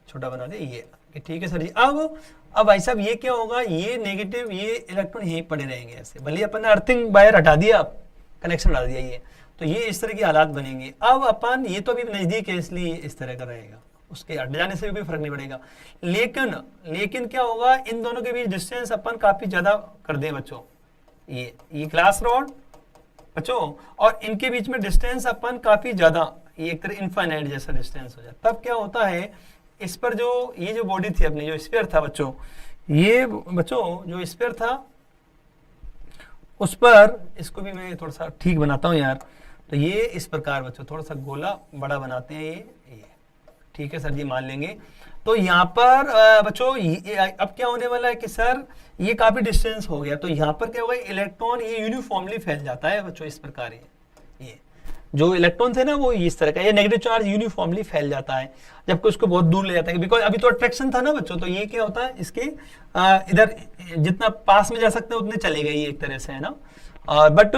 छोटा बना दिया ये, कि ठीक है सर जी। अब भाई साहब ये क्या होगा, ये नेगेटिव, ये इलेक्ट्रॉन यहीं पड़े रहेंगे ऐसे, भले अपन ने अर्थिंग वायर हटा दिया, कनेक्शन हटा दिया ये, तो ये इस तरह की हालात बनेंगे। अब अपन ये तो अभी नजदीक है इसलिए इस तरह का रहेगा, उसके हट जाने से भी कोई फर्क नहीं पड़ेगा। लेकिन क्या होगा, इन दोनों के बीच डिस्टेंस अपन काफी ज्यादा कर दें बच्चों, ये ग्लास रॉड बच्चों, और इनके बीच में डिस्टेंस अपन काफी ज्यादा, ये एक तरह इनफाइनाइट जैसा डिस्टेंस हो जाए। तब क्या होता है, इस पर जो ये जो बॉडी थी अपनी, जो स्फीयर था बच्चों, ये बच्चों जो स्फीयर था उस पर, इसको भी मैं थोड़ा सा ठीक बनाता हूँ यार। तो ये इस प्रकार बच्चों थोड़ा सा गोला बड़ा बनाते हैं, ये ठीक है सर जी, मान लेंगे। तो यहाँ पर बच्चों अब क्या होने वाला है कि सर ये काफी डिस्टेंस हो गया, तो यहाँ पर क्या होगा, इलेक्ट्रॉन ये यूनिफॉर्मली फैल जाता है बच्चों इस प्रकार। ये जो इलेक्ट्रॉन थे ना वो इस तरह का, ये नेगेटिव चार्ज यूनिफॉर्मली फैल जाता है, जबकि उसको बहुत दूर ले जाता है, बिकॉज अभी तो अट्रैक्शन था ना बच्चों। तो ये क्या होता है, इसके इधर जितना पास में जा सकते हैं उतने चले गए ये एक तरह से, है ना। बट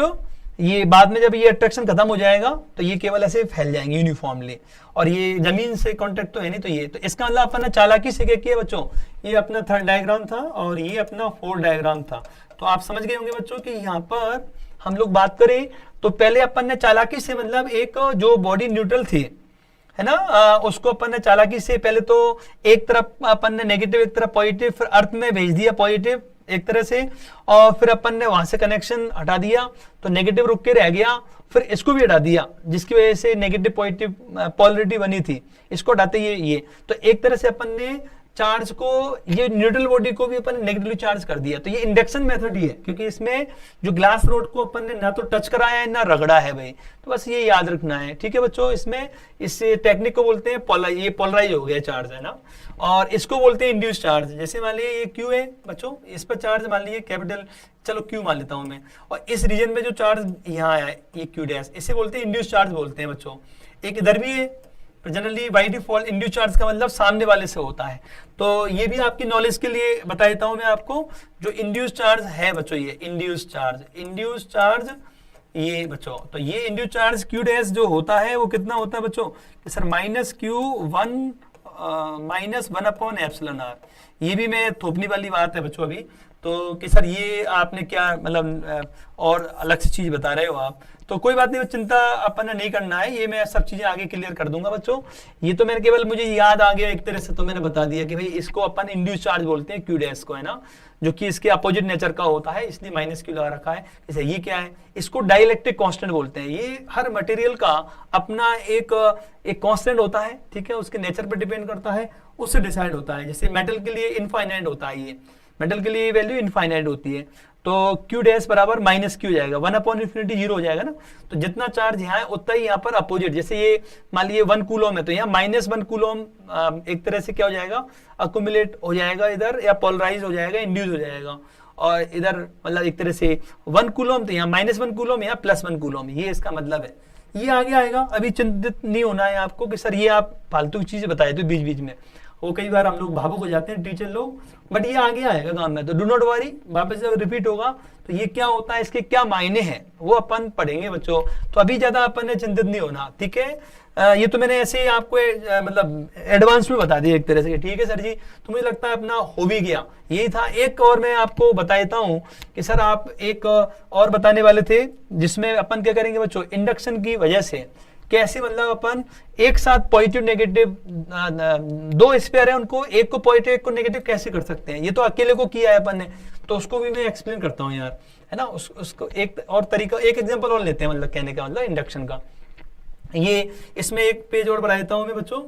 ये बाद में जब ये अट्रैक्शन खत्म हो जाएगा तो ये केवल ऐसे फैल जाएंगे यूनिफॉर्मली, और ये जमीन से कांटेक्ट तो है नहीं। तो इसका मतलब अपन ने चालाकी से क्या किया बच्चों, ये अपना थर्ड डायग्राम था और ये अपना फोर्थ डायग्राम था। तो आप समझ गए होंगे बच्चों कि यहाँ पर हम लोग बात करें तो पहले अपन ने चालाकी से, मतलब एक जो बॉडी न्यूट्रल थी, है ना, उसको अपन ने चालाकी से पहले तो एक तरफ अपन ने नेगेटिव, एक तरफ पॉजिटिव, फिर अर्थ में भेज दिया पॉजिटिव एक तरह से, और फिर अपन ने वहां से कनेक्शन हटा दिया, तो नेगेटिव रुक के रह गया, फिर इसको भी हटा दिया जिसकी वजह से नेगेटिव पॉजिटिव पोलरिटी बनी थी, इसको हटाते ये तो एक तरह से अपन ने चार्ज को, ये न्यूट्रल बॉडी को भी अपन नेगेटिवली चार्ज कर दिया। तो ये इंडक्शन मेथड ही है, क्योंकि इसमें जो ग्लास रोड को अपन ने ना तो टच कराया है ना रगड़ा है भाई, तो बस ये याद रखना है। ठीक है बच्चों, इसमें इस टेक्निक को बोलते हैं ये पोलराइज हो गया चार्ज है ना, और इसको बोलते हैं इंड्यूस चार्ज। जैसे मान लीजिए ये क्यू है बच्चों, इस पर चार्ज मान लीजिए कैपिटल, चलो क्यू मान लेता हूं मैं, और इस रीजन में जो चार्ज यहाँ आया है ये क्यू डैश, इसे बोलते हैं इंड्यूस चार्ज बोलते हैं बच्चों। एक इधर भी है, generally by default induce charge का मतलब सामने वाले से होता है। तो ये भी आपकी नॉलेज के लिए बता देता हूं मैं आपको, जो इंड्यूस चार्ज है बच्चों, ये इंड्यूस चार्ज ये बच्चों, तो ये इंड्यूस चार्ज क्यू डैश जो होता है वो कितना होता है बच्चों कि sir -q1 upon epsilon R. ये भी मैं थोपने वाली बात है बच्चों अभी, तो कि सर ये आपने क्या मतलब और अलग से चीज बता रहे हो आप, तो कोई बात नहीं, चिंता अपन ने नहीं करना है, ये मैं सब चीजें आगे क्लियर कर दूंगा बच्चों। ये तो मैंने केवल मुझे याद आ गया एक तरह से, तो मैंने बता दिया कि भाई इसको अपन इंड्यूस चार्ज बोलते हैं क्यू डैश को, है ना, जो कि इसके अपोजिट नेचर का होता है, इसलिए -q लगा रखा है। जैसे ये क्या है, इसको डाइलेक्ट्रिक कांस्टेंट बोलते हैं। ये हर मटेरियल का अपना एक कांस्टेंट होता है, ठीक है, उसके नेचर पर डिपेंड करता है, उससे डिसाइड होता है। जैसे मेटल के लिए इनफाइनाइट होता है, ये मेटल के लिए वैल्यू इनफाइनाइट होती है, तो क्यू डैश बराबर -q जाएगा, 1/∞ 0 हो जाएगा ना। तो जितना चार्ज यहाँ है उतना ही यहाँ पर अपोजिट, जैसे ये मान लीजिए 1 कूलम है, तो यहाँ -1 कूलम एक तरह से क्या हो जाएगा, अक्यूमुलेट हो जाएगा इधर, या पोलराइज हो जाएगा, इंड्यूस हो जाएगा। और इधर मतलब एक तरह से 1 कूलम, तो यहाँ -1 कूलम, यहाँ +1 कूलम, ये इसका मतलब है। ये आगे आएगा, अभी चिंतित नहीं होना है आपको कि सर ये आप फालतू की चीजें बताए थे बीच बीच में, वो कई बार हम लोग भावुक हो जाते हैं टीचर लोग, बट ये आगे आएगा काम में, तो डू नॉट वरी, वापस जब रिपीट होगा तो ये क्या होता है, इसके क्या मायने हैं वो अपन पढ़ेंगे बच्चों। तो अभी ज्यादा अपन ने चिंतित नहीं होना, ठीक है। ये तो मैंने ऐसे ही आपको मतलब एडवांस में बता दिया एक तरह से, ठीक है सर जी, तो मुझे लगता है अपना हो भी गया, यही था। एक और मैं आपको बता देता हूँ कि सर आप एक और बताने वाले थे, जिसमें अपन क्या करेंगे बच्चों, इंडक्शन की वजह से कैसे मतलब अपन एक साथ पॉजिटिव नेगेटिव, दो स्पेयर है उनको, एक को पॉजिटिव एक को नेगेटिव कैसे कर सकते हैं। ये तो अकेले को किया है अपन ने, तो उसको भी मैं एक्सप्लेन करता हूँ यार, है ना। उसको एक और तरीका, एक एग्जांपल और लेते हैं, मतलब कहने का मतलब इंडक्शन का। ये इसमें एक पेज और बढ़ा देता हूँ मैं बच्चों,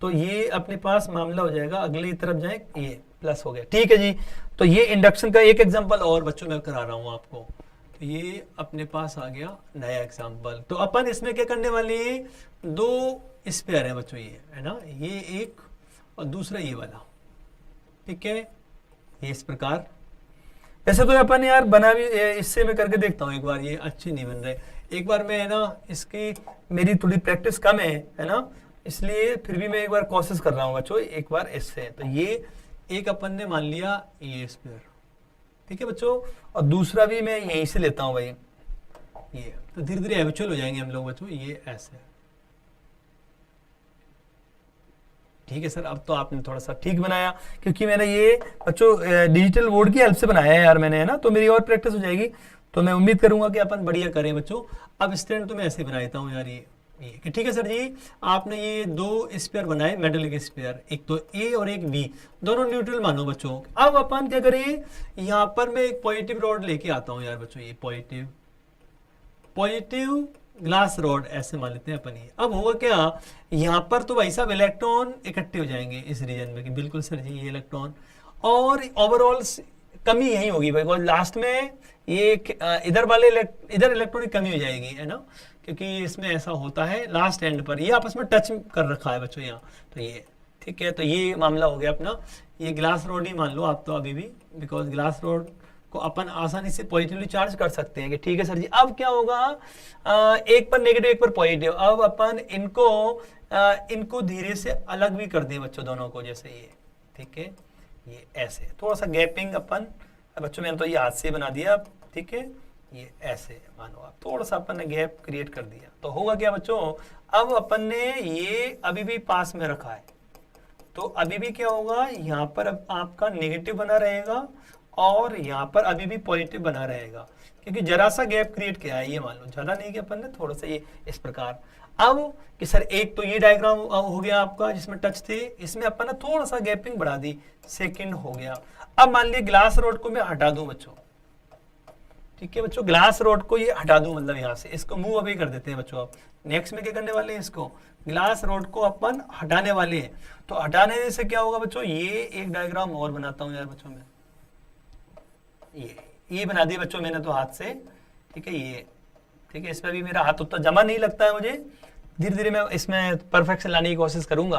तो ये अपने पास मामला हो जाएगा, अगली तरफ जाए, ये प्लस हो गया, ठीक है जी। तो ये इंडक्शन का एक एग्जाम्पल और बच्चों मैं करा रहा हूँ आपको, ये अपने पास आ गया नया एग्जाम्पल। तो अपन इसमें क्या करने वाले हैं, दो स्पेयर है बच्चों, ये है ना, ये एक और दूसरा ये वाला, ठीक है, ये इस प्रकार। वैसे तो अपन यार बना भी, इससे मैं करके देखता हूँ एक बार, ये अच्छे नहीं बन रहे, एक बार मैं, है ना, इसकी मेरी थोड़ी प्रैक्टिस कम है ना, इसलिए फिर भी मैं एक बार कोशिश कर रहा हूँ बच्चों, एक बार इससे। तो ये एक अपन ने मान लिया ये स्पेयर, ठीक है बच्चों, और दूसरा भी मैं यहीं से लेता हूं भाई, ये तो धीरे धीरे हैबिचुअल हो जाएंगे हम लोग बच्चों, ये ऐसे, ठीक है सर। अब तो आपने थोड़ा सा ठीक बनाया, क्योंकि मैंने ये बच्चों डिजिटल बोर्ड की हेल्प से बनाया है यार मैंने, है ना, तो मेरी और प्रैक्टिस हो जाएगी, तो मैं उम्मीद करूंगा कि अपन बढ़िया करें बच्चों। अब स्टैंड तो मैं ऐसे बना देता हूँ यार, ये ठीक है सर जी। आपने ये दो स्पेयर बनाए, मेटलिक स्पेयर, एक तो ए और एक बी, दोनों न्यूट्रल मानो बच्चों। अब अपन क्या करें, यहाँ पर मैं एक पॉजिटिव रॉड लेके आता हूँ यार बच्चों, ये पॉजिटिव ग्लास रॉड ऐसे मान लेते हैं अपन ये। अब होगा क्या, यहाँ पर तो भाई साहब इलेक्ट्रॉन इकट्ठे हो जाएंगे इस रीजन में, कि बिल्कुल सर जी ये इलेक्ट्रॉन, और ओवरऑल कमी यही होगी भाई, लास्ट में ये इधर वाले इधर इलेक्ट्रॉन की कमी हो जाएगी, है ना, क्योंकि इसमें ऐसा होता है लास्ट एंड पर, ये आपस में टच कर रखा है बच्चों यहाँ, तो ये ठीक है। तो ये मामला हो गया अपना, ये ग्लास रॉड ही मान लो आप तो अभी भी, बिकॉज ग्लास रॉड को अपन आसानी से पॉजिटिवली चार्ज कर सकते हैं कि ठीक है सर जी। अब क्या होगा, एक पर नेगेटिव एक पर पॉजिटिव, अब अपन इनको धीरे से अलग भी कर दें बच्चों दोनों को, जैसे ये, ठीक है, ये ऐसे थोड़ा सा गैपिंग अपन बच्चों, मैंने तो ये हाथ से बना दिया, ठीक है, ये ऐसे मानो आप, थोड़ा सा अपन ने गैप क्रिएट कर दिया, तो होगा क्या बच्चों, अब अपन ने ये अभी भी पास में रखा है, तो अभी भी क्या होगा, यहाँ पर अब आपका नेगेटिव बना रहेगा और यहाँ पर अभी भी पॉजिटिव बना रहेगा, क्योंकि जरा सा गैप क्रिएट किया है, ये मान लो ज्यादा नहीं कि अपन ने थोड़ा सा ये इस प्रकार। अब कि सर एक तो ये डायग्राम हो गया आपका जिसमें टच थे, इसमें अपन ने थोड़ा सा गैपिंग बढ़ा दी, सेकंड हो गया। अब मान लीजिए ग्लास रॉड को मैं हटा दूं बच्चों, ठीक है बच्चों, ग्लास रॉड को ये हटा दूं, मतलब यहाँ से इसको मूव अभी कर देते हैं बच्चों। आप नेक्स्ट में क्या करने वाले हैं, इसको ग्लास रॉड को अपन हटाने वाले हैं। तो हटाने से क्या होगा बच्चों, ये एक डायग्राम और बनाता हूँ यार बच्चों मैं, ये बना दिया बच्चों मैंने तो हाथ से, ठीक है ये, ठीक है। इस पर भी मेरा हाथ उतना जमा नहीं लगता है मुझे, धीरे धीरे मैं इसमें परफेक्शन लाने की कोशिश करूंगा।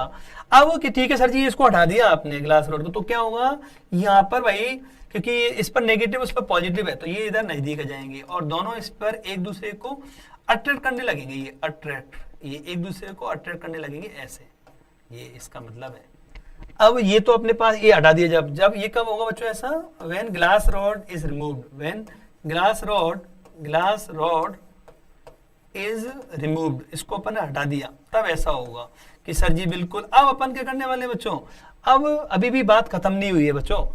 अब कि ठीक है सर जी इसको हटा दिया आपने ग्लास रॉड को, तो क्या होगा यहाँ पर भाई, क्योंकि इस पर नेगेटिव उस पर पॉजिटिव है, तो ये इधर नजदीक आ जाएंगे और दोनों इस पर एक दूसरे को अट्रैक्ट करने लगेंगे। ये अट्रैक्ट, ये एक दूसरे को अट्रैक्ट करने लगेंगे ऐसे, ये इसका मतलब है। अब ये तो अपने पास ये हटा दिया, जब ये कब होगा बच्चों ऐसा, when glass rod is removed, when glass rod is removed, इसको अपन ने हटा दिया, तब ऐसा होगा कि सर जी बिल्कुल। अब अपन क्या करने वाले बच्चों, अब अभी भी बात खत्म नहीं हुई है बच्चों,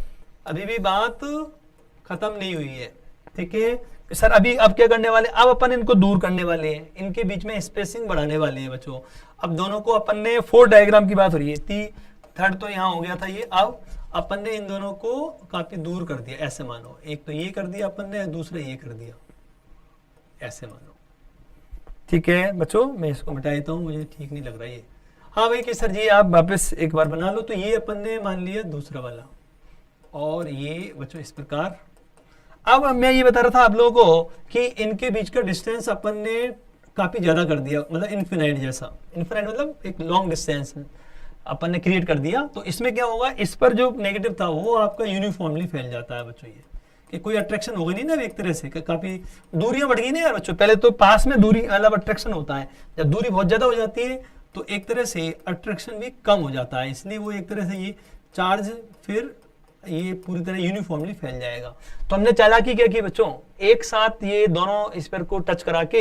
अभी भी बात खत्म नहीं हुई है, ठीक है सर। अभी अब क्या करने वाले, अब अपन इनको दूर करने वाले हैं, इनके बीच में स्पेसिंग बढ़ाने वाले हैं बच्चों। अब दोनों को अपन ने 4 डायग्राम की बात हो रही है, थर्ड तो यहाँ हो गया था ये, अब अपन ने इन दोनों को काफी दूर कर दिया, ऐसे मानो, एक तो ये कर दिया अपन ने, दूसरा ये कर दिया, ऐसे मानो, ठीक है बच्चों। मैं इसको मिटा देता हूँ, मुझे ठीक नहीं लग रहा ये। हाँ भाई कि सर जी आप वापस एक बार बना लो, तो ये अपन ने मान लिया दूसरा वाला, और ये बच्चों इस प्रकार। अब मैं ये बता रहा था आप लोगों को कि इनके बीच का डिस्टेंस अपन ने काफी ज्यादा कर दिया, मतलब इन्फिनाइट जैसा, इन्फिनाइट मतलब एक लॉन्ग डिस्टेंस अपन ने क्रिएट कर दिया। तो इसमें क्या होगा, इस पर जो नेगेटिव था वो आपका यूनिफॉर्मली फैल जाता है बच्चों, ये कि कोई अट्रैक्शन होगी नहीं ना एक तरह से, काफी दूरियां बढ़ गई ना यार बच्चों। पहले तो पास में दूरी मतलब अट्रैक्शन होता है, जब दूरी बहुत ज्यादा हो जाती है तो एक तरह से अट्रैक्शन भी कम हो जाता है, इसलिए वो एक तरह से ये चार्ज फिर ये पूरी तरह यूनिफॉर्मली फैल जाएगा। तो हमने चालाकी क्या की बच्चों, एक साथ ये दोनों इस पर को टच करा के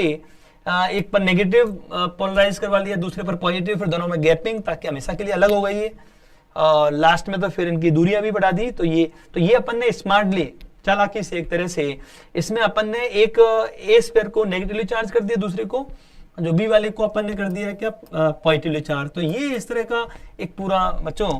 एक पर नेगेटिव पोलराइज करवा लिया, दूसरे पर पॉजिटिव, फिर दोनों में गैपिंग, ताकि हमेशा के लिए अलग हो गई है। लास्ट में तो फिर इनकी दूरियां भी बढ़ा दी। तो ये अपन ने स्मार्टली चालाकी से एक तरह से इसमें अपन ने एक ए स्क्वायर को नेगेटिवली चार्ज कर दिया, दूसरे को जो बी वाले को अपन ने कर दिया क्या पॉजिटिवली चार्ज। तो ये इस तरह का एक पूरा बच्चों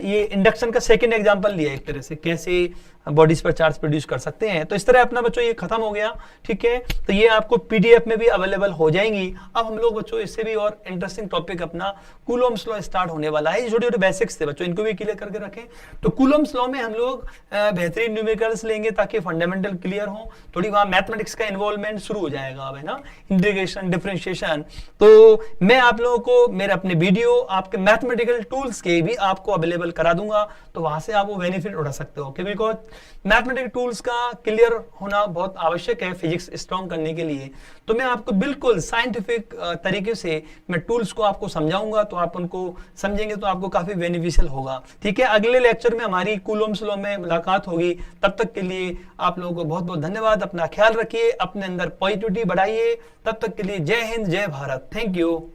ये इंडक्शन का सेकंड एग्जांपल लिया एक तरह से, कैसे बॉडीज पर चार्ज प्रोड्यूस कर सकते हैं। तो इस तरह अपना बच्चों ये खत्म हो गया, ठीक है। तो ये आपको पीडीएफ में भी अवेलेबल हो जाएंगी। अब हम लोग बच्चों इससे भी और इंटरेस्टिंग टॉपिक अपना कूलॉम्स लॉ स्टार्ट होने वाला है। ये छोटे छोटे बेसिक्स थे बच्चों, इनको भी क्लियर करके रखें। तो कूलॉम्स लॉ में हम लोग बेहतरीन न्यूमेरिकल्स लेंगे ताकि फंडामेंटल क्लियर हो, थोड़ी वहां मैथमेटिक्स का इन्वॉल्वमेंट शुरू हो जाएगा अब, है ना, इंटीग्रेशन डिफरेंशिएशन। तो मैं आप लोगों को मेरे अपने वीडियो आपके मैथमेटिकल टूल्स के भी आपको अवेलेबल करा दूंगा, तो वहां से आप वो बेनिफिट उठा सकते हो। बिकॉज मैथमेटिकल टूल्स का क्लियर होना बहुत आवश्यक है फिजिक्स स्ट्रॉन्ग करने के लिए। तो मैं आपको बिल्कुल साइंटिफिक तरीके से मैं टूल्स को आपको समझाऊंगा, तो आप उनको समझेंगे तो आपको काफी बेनिफिशियल होगा, ठीक है। अगले लेक्चर में हमारी कूलॉम्स लॉ में मुलाकात होगी। तब तक के लिए आप लोगों को बहुत बहुत धन्यवाद। अपना ख्याल रखिए, अपने अंदर पॉजिटिविटी बढ़ाइए। तब तक के लिए जय हिंद, जय भारत, थैंक यू।